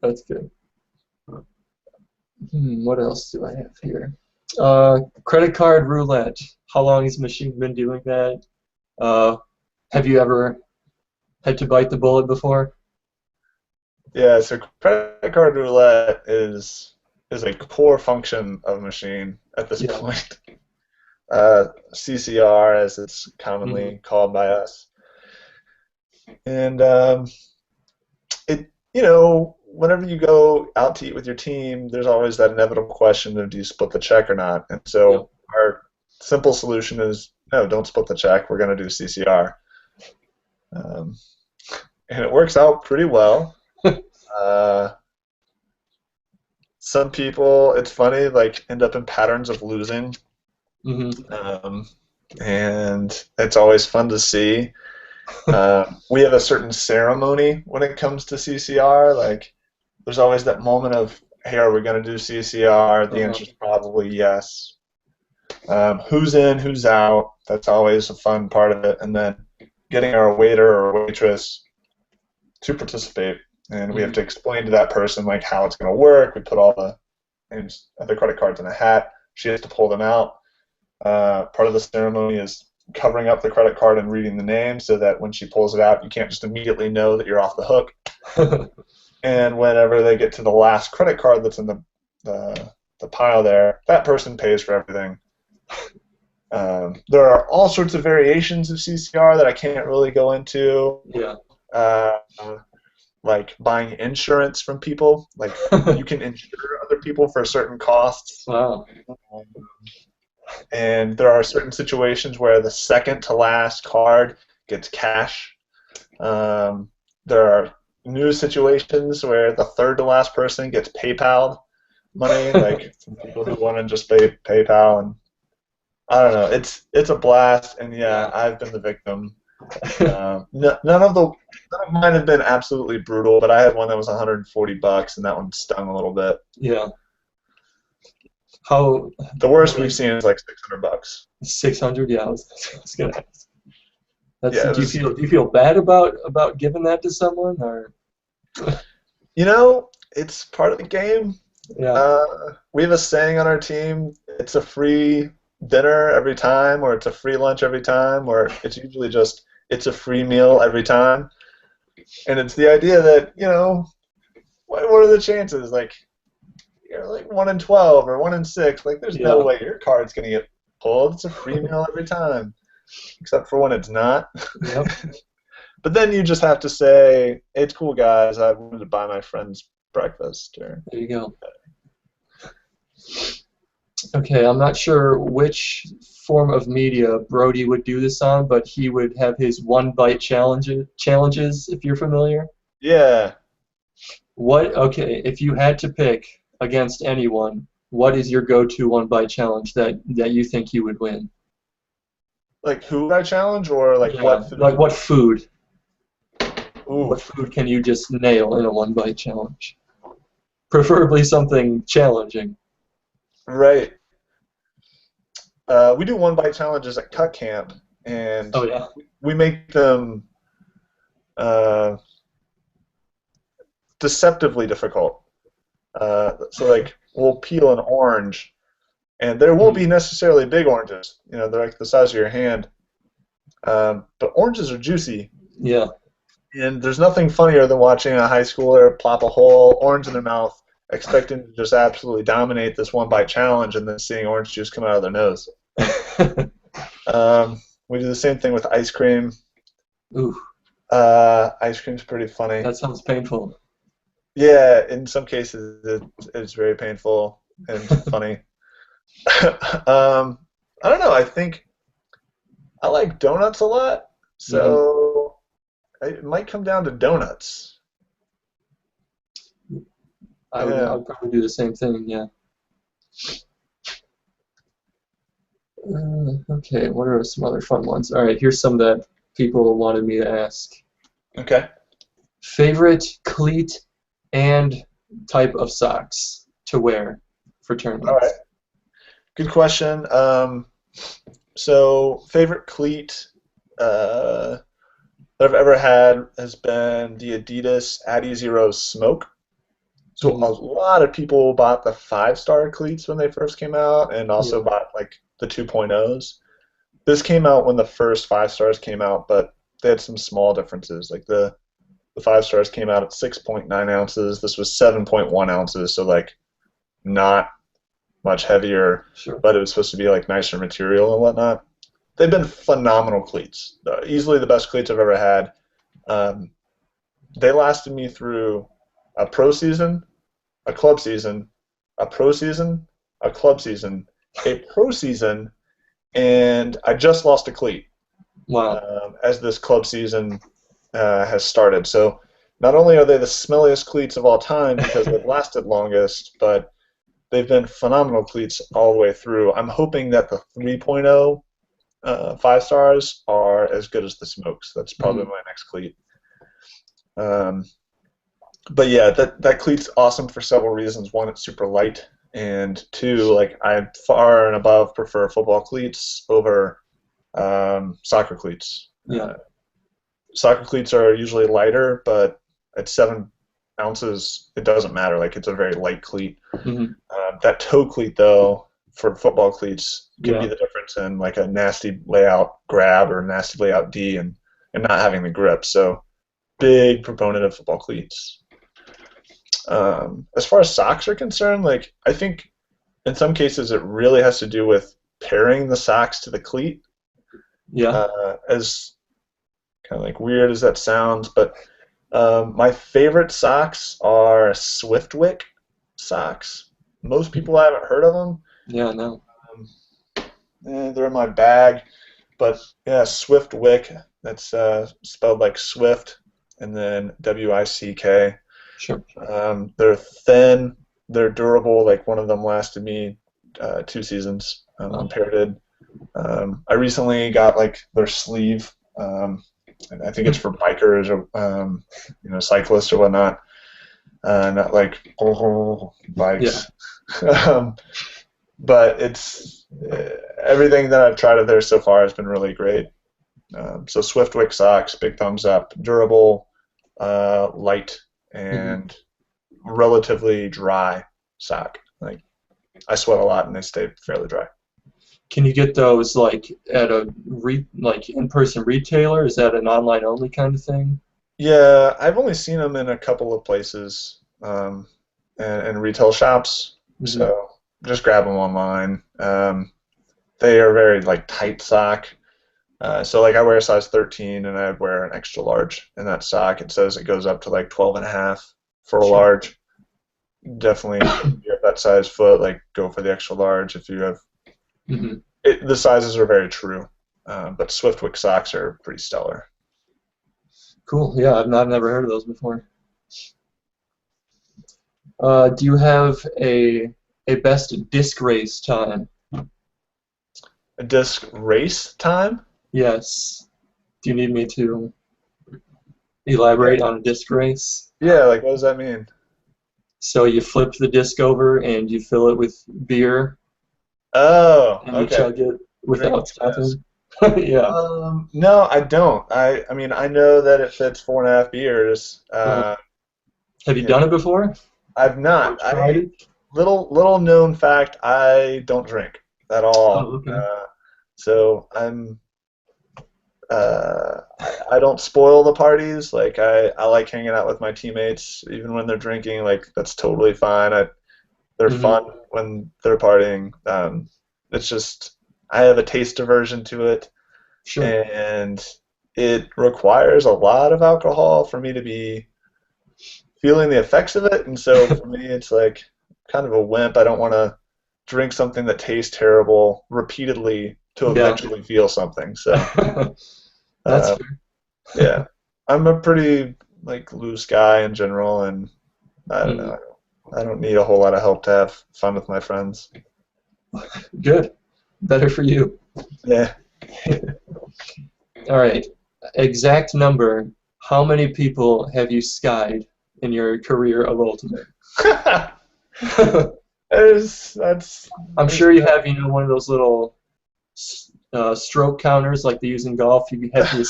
That's good. What else do I have here? Credit card roulette. How long has Machine been doing that? Uh, have you ever had to bite the bullet before? Yeah, so credit card roulette is a core function of Machine at this Yeah. point. CCR, as it's Hmm. commonly called by us, and whenever you go out to eat with your team, there's always that inevitable question of do you split the check or not? And Yep. so our simple solution is no, don't split the check. We're going to do CCR, um, and it works out pretty well. Uh, some people, it's funny, like end up in patterns of losing, Hmm. um, and it's always fun to see. We have a certain ceremony when it comes to CCR. Like, there's always that moment of, hey, are we going to do CCR? The Uh-huh. answer is probably yes. Who's in, who's out? That's always a fun part of it. And then getting our waiter or waitress to participate, and we have Hmm. to explain to that person like how it's going to work. We put all the names of the credit cards in a hat. She has to pull them out. Part of the ceremony is covering up the credit card and reading the name so that when she pulls it out, you can't just immediately know that you're off the hook. And whenever they get to the last credit card that's in the pile there, that person pays for everything. There are all sorts of variations of CCR that I can't really go into, Yeah. uh, like buying insurance from people. Like, you can insure other people for certain costs. Wow. And there are certain situations where the second to last card gets cash. There are new situations where the third to last person gets PayPal money, like from people who want to just pay PayPal, and I don't know. It's a blast, and yeah, Yeah. I've been the victim. None of mine have been absolutely brutal, but I had one that was $140, and that one stung a little bit. Yeah. How The worst we've like seen is like $600. 600? Yeah, I was gonna ask. That's Yeah, it was. do you feel bad about giving that to someone or It's part of the game. yeah. We have a saying on our team: it's a free dinner every time, or it's a free lunch every time, or it's usually just it's a free meal every time. And it's the idea that what are the chances? Like, you're like 1 in 12 or 1 in 6. Like, there's no Yeah. way your card's gonna get pulled. It's a free meal every time, except for when it's not. Yep. But then you just have to say, "It's cool, guys. I wanted to buy my friends breakfast." Or There you go. Okay, I'm not sure which form of media Brody would do this on, but he would have his one bite challenges, if you're familiar. yeah, Okay, if you had to pick against anyone, what is your go-to one bite challenge that you think you would win? like who would I challenge, or like Yeah, what like food? what food? Ooh, What food can you just nail in a one bite challenge? Preferably something challenging. right. We do one bite challenges at cut camp, and Oh yeah. we make them uh, deceptively difficult. So like we'll peel an orange, and there won't be Mhm. necessarily big oranges. They're like the size of your hand. But oranges are juicy, Yeah. and there's nothing funnier than watching a high schooler plop a whole orange in their mouth, expecting to just absolutely dominate this one bite challenge, and then seeing orange juice come out of their nose. We do the same thing with ice cream. Ooh, Ice cream's pretty funny. that sounds painful. Yeah, in some cases it's very painful and funny. I don't know. I think I like donuts a lot, Hmm. so it might come down to donuts. I Yeah. would probably do the same thing. Yeah. Okay. What are some other fun ones? All right. Here's some that people wanted me to ask. Okay. Favorite cleat and type of socks to wear for All right. tournaments. Good question. So favorite cleat uh, that I've ever had has been the Adidas Adizero Smoke. So a Hmm. lot of people bought the 5-star cleats when they first came out, and also Yeah. bought like the 2.0s. This came out when the first 5-stars came out, but they had some small differences. Like the 5-stars came out at 6.9 ounces. This was 7.1 ounces, so like not much heavier, Sure. but it was supposed to be like nicer material and whatnot. They've been phenomenal cleats. Easily the best cleats I've ever had. Um, they lasted me through a pro season, a club season, a pro season, a club season, a pro season, and I just lost a cleat Wow. as this club season has started. So not only are they the smelliest cleats of all time because they've lasted longest, but they've been phenomenal cleats all the way through. I'm hoping that the 3.0 5 stars are as good as the smokes. That's probably my next cleat. But yeah, that cleat's awesome for several reasons. One, it's super light, and two, like I far and above prefer football cleats over soccer cleats. Yeah. Soccer cleats are usually lighter, but at 7 ounces, it doesn't matter. Like it's a very light cleat. That toe cleat, though, for football cleats, can be the difference in like a nasty layout grab or nasty layout D and not having the grip. So, big proponent of football cleats. As far as socks are concerned, like I think in some cases it really has to do with pairing the socks to the cleat. Yeah. As kind of like weird as that sounds, but my favorite socks are Swiftwick socks. Most people haven't heard of them. Yeah, no. They're in my bag, but yeah, Swiftwick. That's spelled like Swift, and then W-I-C-K. Sure. They're thin. They're durable. Like one of them lasted me 2 seasons. Unpaired. I recently got like their sleeve. And I think it's for bikers or cyclists or whatnot, not like bikes. Yeah. But it's everything that I've tried of theirs so far has been really great. So Swiftwick socks, big thumbs up. Durable, light, and relatively dry sock. Like I sweat a lot and they stay fairly dry. Can you get those like at a in-person retailer? Is that an online-only kind of thing? Yeah, I've only seen them in a couple of places and retail shops. So just grab them online. They are very like tight sock. So like I wear a size 13 and I wear an extra large in that sock. It says it goes up to like 12.5 for a large. Definitely, if you have that size foot, like go for the extra large. If you have the sizes are very true, but Swiftwick socks are pretty stellar. Cool. Yeah, I've never heard of those before. Do you have a best disc race time? A disc race time? Yes. Do you need me to elaborate on a disc race? Yeah, like what does that mean? So you flip the disc over and you fill it with beer. Oh, and you chug it without stopping. Yeah. No, I don't. I mean, I know that it fits 4.5 beers. Have you done it before? I've not. Tried it? Little known fact: I don't drink at all. Oh, okay. So I don't spoil the parties. Like I like hanging out with my teammates, even when they're drinking. Like that's totally fine. They're fun when they're partying. It's just I have a taste aversion to it, and it requires a lot of alcohol for me to be feeling the effects of it. And so for me, it's like kind of a wimp. I don't want to drink something that tastes terrible repeatedly to eventually feel something. So that's fair. Yeah, I'm a pretty like loose guy in general, and I don't know. I don't need a whole lot of help to have fun with my friends. Good. Better for you. Yeah. All right. Exact number. How many people have you skied in your career of Ultimate? I'm sure you have, one of those little stroke counters like they use in golf. You have to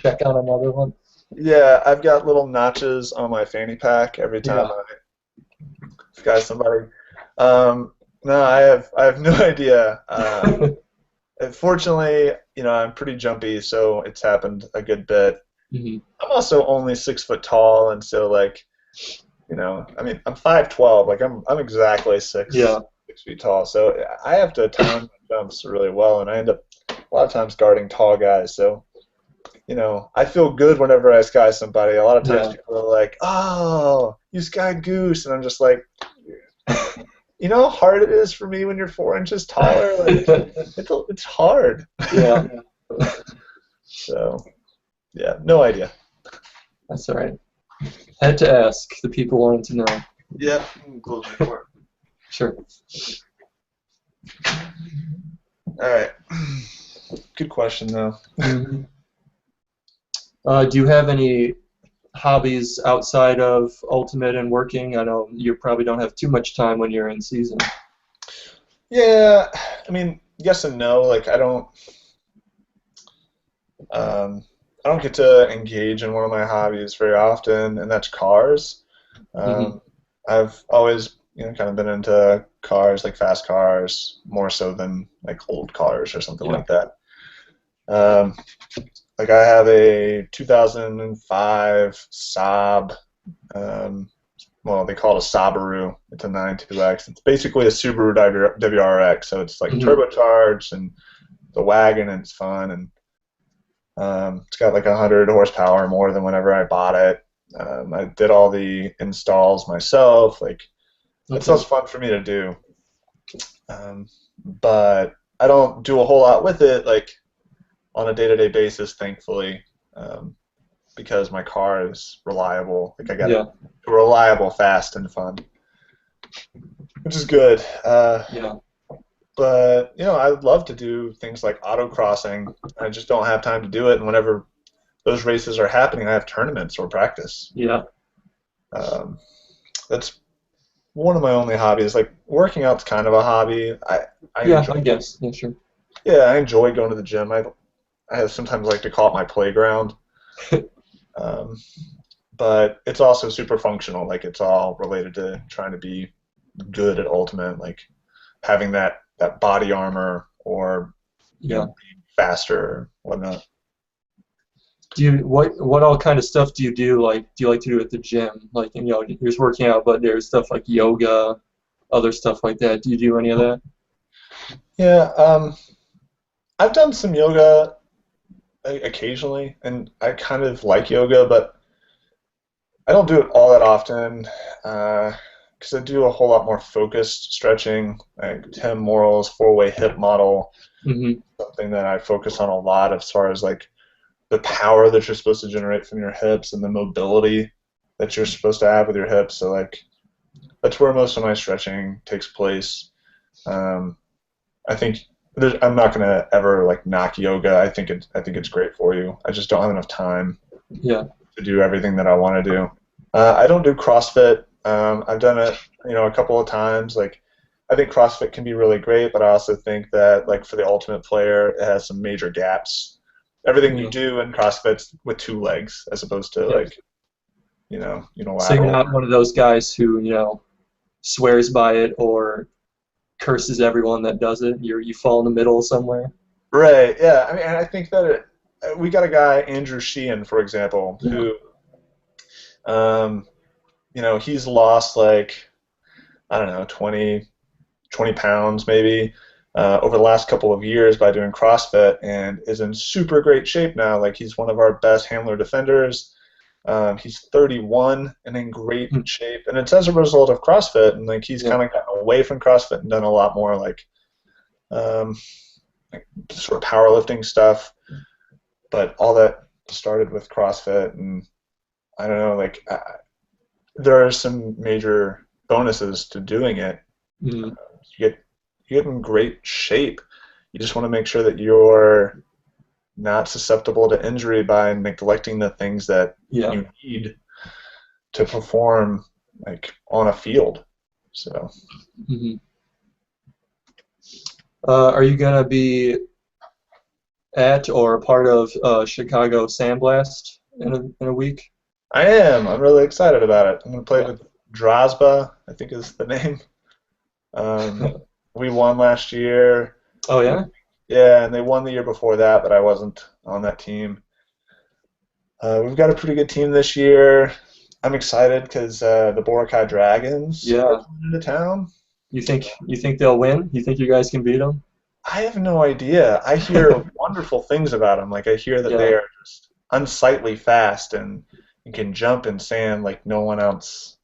check on another one. Yeah, I've got little notches on my fanny pack every time I sky somebody. No, I have no idea. Fortunately, I'm pretty jumpy, so it's happened a good bit. I'm also only 6 foot tall, and so like, I mean, I'm 5'12", like I'm exactly 6 feet tall, so I have to time my jumps really well, and I end up a lot of times guarding tall guys. So, I feel good whenever I sky somebody. A lot of times people are like, "Oh, you skied Goose," and I'm just like, you know how hard it is for me when you're 4 inches taller? Like, it's hard. Yeah. So, yeah, no idea. That's all right. Had to ask. The people wanted to know. Yeah, close the door. Sure. All right. Good question, though. hmm do you have any hobbies outside of Ultimate and working? I know you probably don't have too much time when you're in season. Yeah, I mean, yes and no. Like, um, I don't get to engage in one of my hobbies very often, and that's cars. hmm Um, I've always, kind of been into cars, like fast cars, more so than like old cars or something Yeah. like that. Um, like I have a 2005 Saab. Um, well, they call it a Subaru. It's a 92X. It's basically a Subaru WRX, so it's like hmm turbocharged and the wagon, and it's fun, and it's got like 100 horsepower more than whenever I bought it. I did all the installs myself. Like that Okay. stuff's fun for me to do, but I don't do a whole lot with it, like on a day-to-day basis, thankfully, because my car is reliable. Like I got it Yeah. reliable, fast, and fun, which is good. Yeah. But I'd love to do things like autocrossing. I just don't have time to do it, and whenever those races are happening, I have tournaments or practice. Yeah. Um, that's one of my only hobbies. Like working out's kind of a hobby. I Yeah. enjoy. I guess. Yeah. Sure. Yeah, I enjoy going to the gym. I sometimes like to call it my playground. Um, but it's also super functional. Like it's all related to trying to be good at ultimate, like having that body armor or Yeah. being faster or whatnot. Do you what all kind of stuff do you do? Like, do you like to do at the gym? Like, you're working out, but there's stuff like yoga, other stuff like that. Do you do any of that? Yeah, I've done some yoga occasionally, and I kind of like yoga, but I don't do it all that often because I do a whole lot more focused stretching, like Tim Morrill's four-way hip model, hmm something that I focus on a lot as far as like the power that you're supposed to generate from your hips and the mobility that you're supposed to have with your hips. So like that's where most of my stretching takes place. Um, I think I'm not gonna ever like knock yoga. I think it's great for you. I just don't have enough time Yeah. to do everything that I want to do. I don't do CrossFit. I've done it, a couple of times. Like, I think CrossFit can be really great, but I also think that, like, for the ultimate player, it has some major gaps. Everything you Yeah. do in CrossFit's with two legs, as opposed to Yeah. like, So you're unilateral. not one of those guys who, swears by it or curses everyone that does it. You fall in the middle somewhere. Right. Yeah. I mean, and I think that we got a guy, Andrew Sheehan, for example, Yeah. who, um, he's lost like I don't know, 20 pounds maybe over the last couple of years by doing CrossFit and is in super great shape now. Like he's one of our best handler defenders. He's 31 and in great Hmm. shape, and it's as a result of CrossFit. And like he's Yeah. kind of gotten away from CrossFit and done a lot more um, like sort of powerlifting stuff. But all that started with CrossFit, and I don't know, like there are some major bonuses to doing it. hmm You get you get in great shape. You just want to make sure that you're not susceptible to injury by neglecting the things that Yeah. you need to perform like on a field. So hmm are you gonna be at or a part of Chicago Sandblast in a week? I am. I'm really excited about it. I'm going to play Yeah. with Drozba, I think is the name. Um, we won last year. Oh And, yeah. yeah, and they won the year before that, but I wasn't on that team. We've got a pretty good team this year. I'm excited because the Boracay Dragons are Yeah. coming into town. You think they'll win? You think you guys can beat them? I have no idea. I hear wonderful things about them. Like I hear that Yeah. they are just unsightly fast and can jump in sand like no one else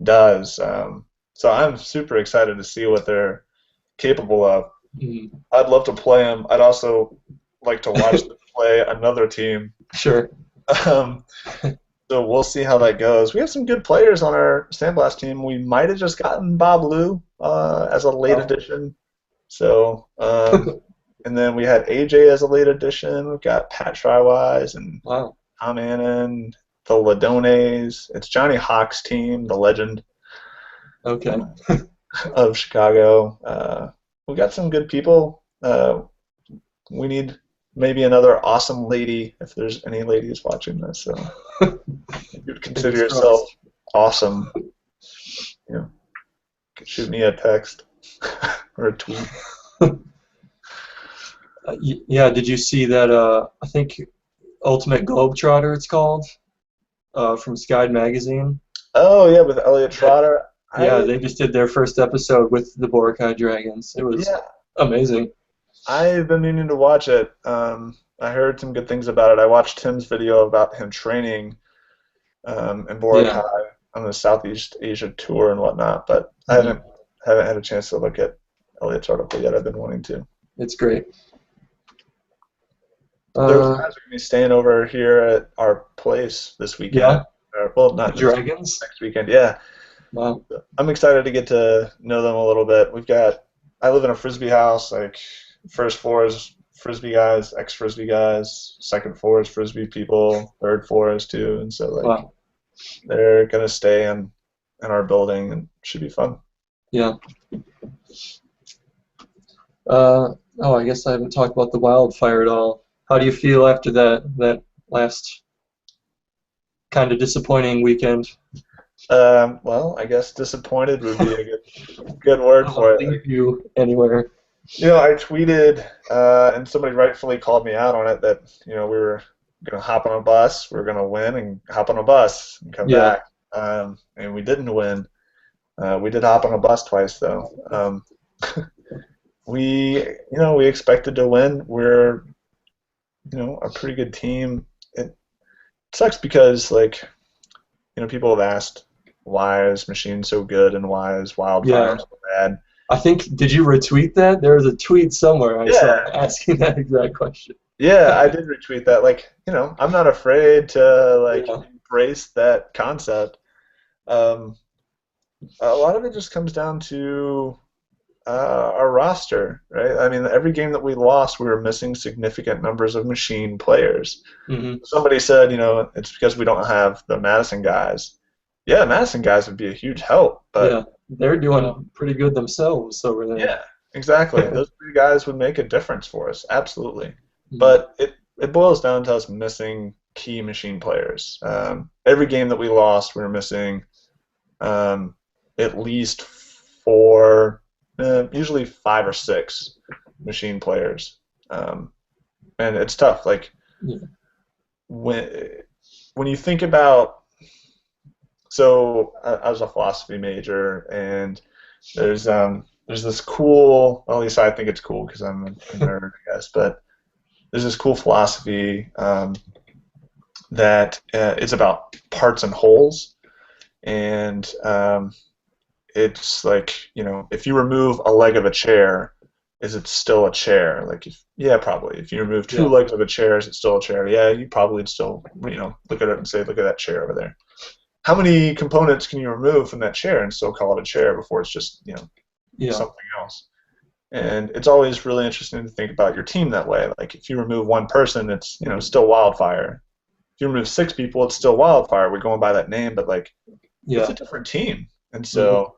does. So I'm super excited to see what they're capable of. Mhm. I'd love to play them. I'd also like to watch them play another team. Sure. Um, So we'll see how that goes. We have some good players on our Sandblast team. We might have just gotten Bob Lou as a late Oh, addition. So, and then we had AJ as a late addition. We've got Pat Trywise and wow. Tom Annan, the Ladones. It's Johnny Hawk's team, the legend Okay. of Chicago. We got some good people. We need maybe another awesome lady, if there's any ladies watching this. So you'd consider Fingers yourself crossed. awesome. You know, shoot me a text or a tweet. Yeah, did you see that? I think Ultimate Globetrotter, it's called, from Skyd Magazine. Oh yeah, with Elliot Trotter. Yeah, I they just did their first episode with the Boracay Dragons. It was yeah, amazing. I've been meaning to watch it. I heard some good things about it. I watched Tim's video about him training in Yeah. Boracay on the Southeast Asia tour and whatnot, but I Hmm. haven't had a chance to look at Elliot's article yet. I've been wanting to. It's great. Those Uh, guys are gonna be staying over here at our place this weekend. yeah, Well, the not this Dragons. next weekend. Yeah, Wow. I'm excited to get to know them a little bit. I live in a frisbee house. Like, first floor is frisbee guys, ex-frisbee guys. Second floor is frisbee people. Third floor is too. And so, like, Wow. they're gonna stay in our building, and it should be fun. Yeah. Oh, I guess I haven't talked about the wildfire at all. How do you feel after that last kind of disappointing weekend? Well, I guess disappointed would be a good word Doesn't for it. leave you anywhere. I tweeted, and somebody rightfully called me out on it that we were gonna hop on a bus, we were gonna win and hop on a bus and come Yeah. back, and we didn't win. We did hop on a bus twice though. We expected to win. We're a pretty good team. It sucks because people have asked why is Machine so good and why is Wildfire Yeah. so bad. I think, did you retweet that? There was a tweet somewhere I saw Yeah, asking that exact question. yeah, I did retweet that. I'm not afraid to Yeah. embrace that concept. Um, a lot of it just comes down to our roster, right? I mean, every game that we lost, we were missing significant numbers of machine players. Hmm. Somebody said, it's because we don't have the Madison guys. Yeah, Madison guys would be a huge help, but Yeah. They're doing pretty good themselves over there. yeah, exactly. Those three guys would make a difference for us, absolutely. Mhm. But it boils down to us missing key machine players. Every game that we lost, we were missing um, at least four, usually five or six machine players, and it's tough. Yeah. When when you think about, so I was a philosophy major, and there's this cool, well, at least I think it's cool because I'm a nerd, I guess, but there's this cool philosophy that it's about parts and wholes, and it's if you remove a leg of a chair, is it still a chair? Yeah, probably. If you remove two Yeah. legs of a chair, is it still a chair? Yeah, you probably would still look at it and say, look at that chair over there. How many components can you remove from that chair and still call it a chair before it's just Yeah. something else? And it's always really interesting to think about your team that way. Like, if you remove one person, it's still Wildfire. If you remove six people, it's still Wildfire. We're going by that name, but it's Yeah. a different team. And Hmm. so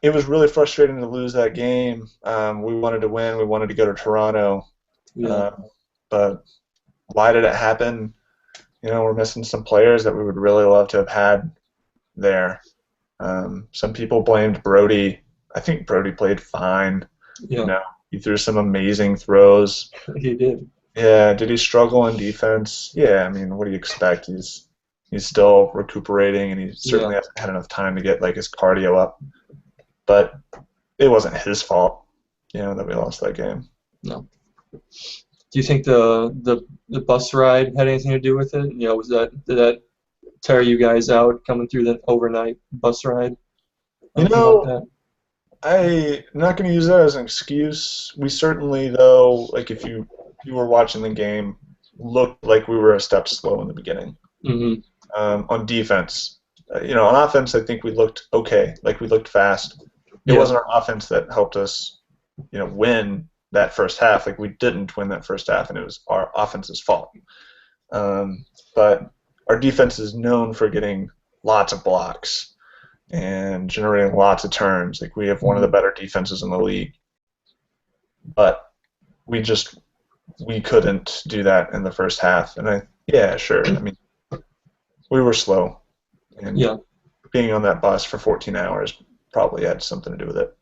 it was really frustrating to lose that game. We wanted to win. We wanted to go to Toronto, Yeah. uh, but why did it happen? We're missing some players that we would really love to have had there. Some people blamed Brody. I think Brody played fine. Yeah. He threw some amazing throws. He did. Yeah, did he struggle in defense? Yeah, I mean, what do you expect? He's still recuperating, and he Yeah. certainly hasn't had enough time to get his cardio up. But it wasn't his fault, that we lost that game. No. Do you think the bus ride had anything to do with it? Did that tire you guys out coming through the overnight bus ride? You Anything like know, that? I'm not going to use that as an excuse. We certainly, though, if you were watching the game, looked like we were a step slow in the beginning. Hmm. On defense, on offense, I think we looked okay. Like we looked fast. It Yeah. wasn't our offense that helped us, win that first half. Like we didn't win that first half, and it was our offense's fault. But our defense is known for getting lots of blocks and generating lots of turns. Like we have one of the Mhm. better defenses in the league, but we couldn't do that in the first half. And yeah, sure. I mean, we were slow, and Yeah. being on that bus for 14 hours probably had something to do with it.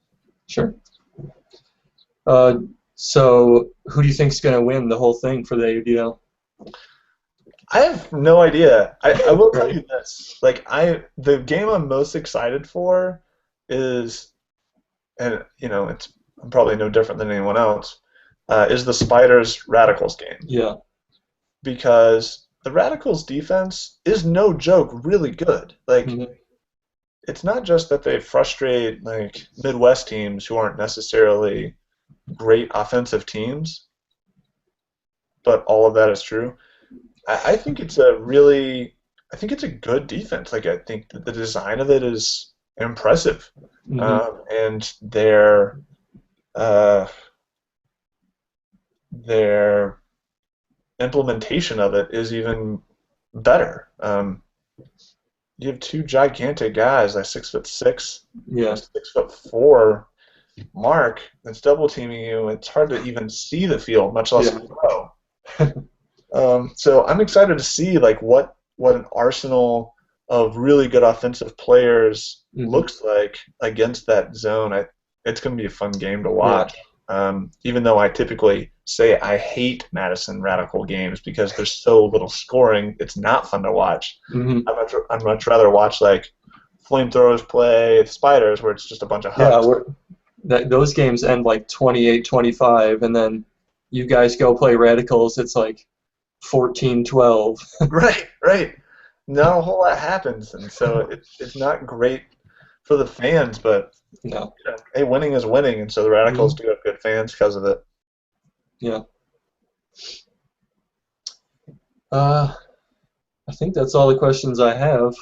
Sure. Uh, so who do you think's going to win the whole thing for the AUDL? I have no idea. I will tell Right. you this. The game I'm most excited for is, and I'm probably no different than anyone else, is the Spiders Radicals game, Yeah. because the Radicals defense is no joke, really good. Like Hmm. it's not just that they frustrate like Midwest teams who aren't necessarily great offensive teams, but all of that is true. I think I think it's a good defense. Like I think that the design of it is impressive, Hmm. and uh, their implementation of it is even better. You have two gigantic guys, like 6'6" and a Yeah. 6'4" mark that's double teaming you. It's hard to even see the field, much less Yeah. throw. So I'm excited to see like what an arsenal of really good offensive players Hmm. looks like against that zone. It's going to be a fun game to Yeah. watch. Even though I typically say I hate Madison Radical games because there's so little scoring, it's not fun to watch. Hmm. I'd much rather watch like flamethrowers play Spiders, where it's just a bunch of Yeah. hugs. Those games end like 28-25, and then you guys go play Radicals. It's like 14-12. Right, right. Not a whole lot happens, and so it's not great for the fans. But No. hey, winning is winning, and so the Radicals Hmm. do have good fans because of it. Yeah. Uh, I think that's all the questions I have.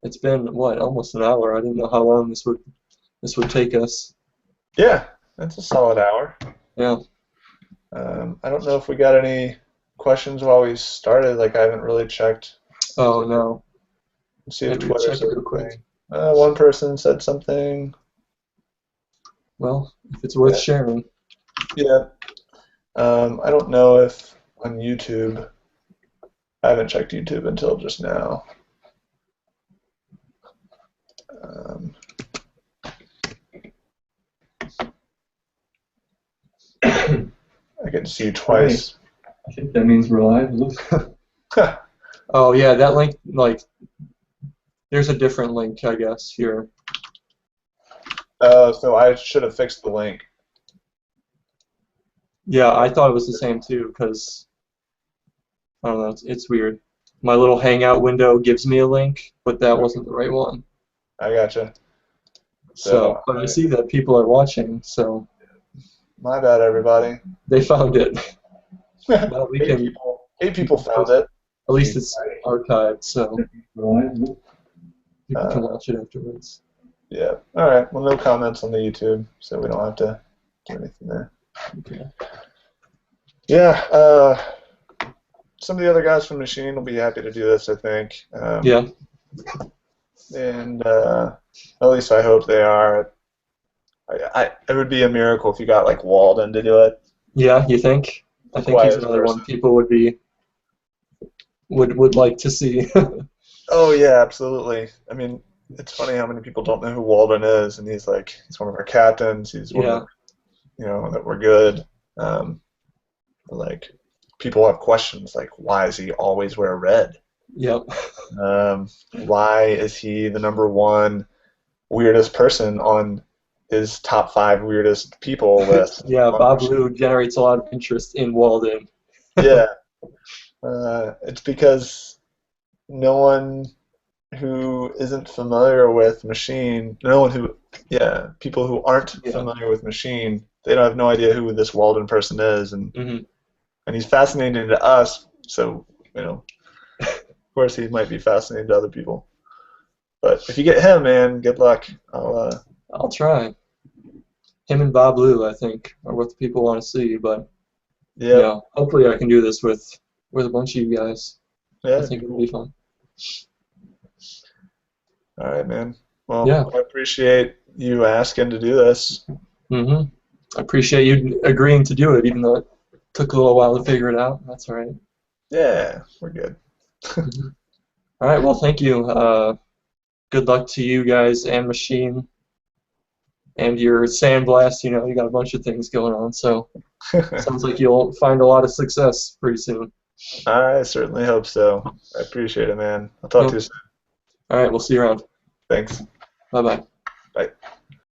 It's been what, almost an hour. I didn't know how long this would take us. Yeah, that's a solid hour. Yeah. I don't know if we got any questions while we started. Like I haven't really checked. Oh no. Let's see if Maybe we Twitter check it says real quick. anything. One person said something. Well, if it's worth Yeah, sharing. yeah. I don't know if on YouTube. I haven't checked YouTube until just now. Um, I get to see you Right. twice. I think that means we're live. Oh yeah, that link, like, there's a different link, I guess, here. So I should have fixed the link. Yeah, I thought it was the same too, because I don't know, it's weird. My little Hangout window gives me a link, but that wasn't the right one. I gotcha. So So, but I see that people are watching, so my bad, everybody. they found it. Well, we Eight can, people. Eight we people can found post, it. at least it's archived, so people can Uh, watch it afterwards. yeah. All right. Well, no comments on the YouTube, so we don't have to do anything there. Okay. Yeah. Some of the other guys from Machine will be happy to do this, I think. Yeah. And at least I hope they are. It would be a miracle if you got like Walden to do it, Yeah, you think? I the think he's quietest another one person. people would like to see. Oh yeah, absolutely. I mean, it's funny how many people don't know who Walden is, and he's one of our captains. He's one of Yeah. the that we're good. Um, like people have questions like, why does he always wear red? Yep. Why is he the number one weirdest person on his top five weirdest people list Yeah, on Bob Machine? Lou generates a lot of interest in Walden. Yeah, it's because no one who isn't familiar with Machine, people who aren't Yeah. familiar with Machine, they don't have no idea who this Walden person is, and Hmm. and he's fascinating to us. So of course he might be fascinating to other people. But if you get him, man, good luck. I'll try. Him and Bob Lou, I think, are what the people want to see. But Yep. hopefully I can do this with a bunch of you guys. I Yeah. think it'll be fun. All right, man. Well, Yeah. I appreciate you asking to do this. I appreciate you agreeing to do it, even though it took a little while to figure it out. That's all right. Yeah, we're good. Mhm. All right. Well, thank you. Good luck to you guys and Machine and your sandblast. You got a bunch of things going on, so sounds like you'll find a lot of success pretty soon. I certainly hope so. I appreciate it, man. I'll talk to Yep. you soon. All right. We'll see you around. Thanks. Bye bye. Bye.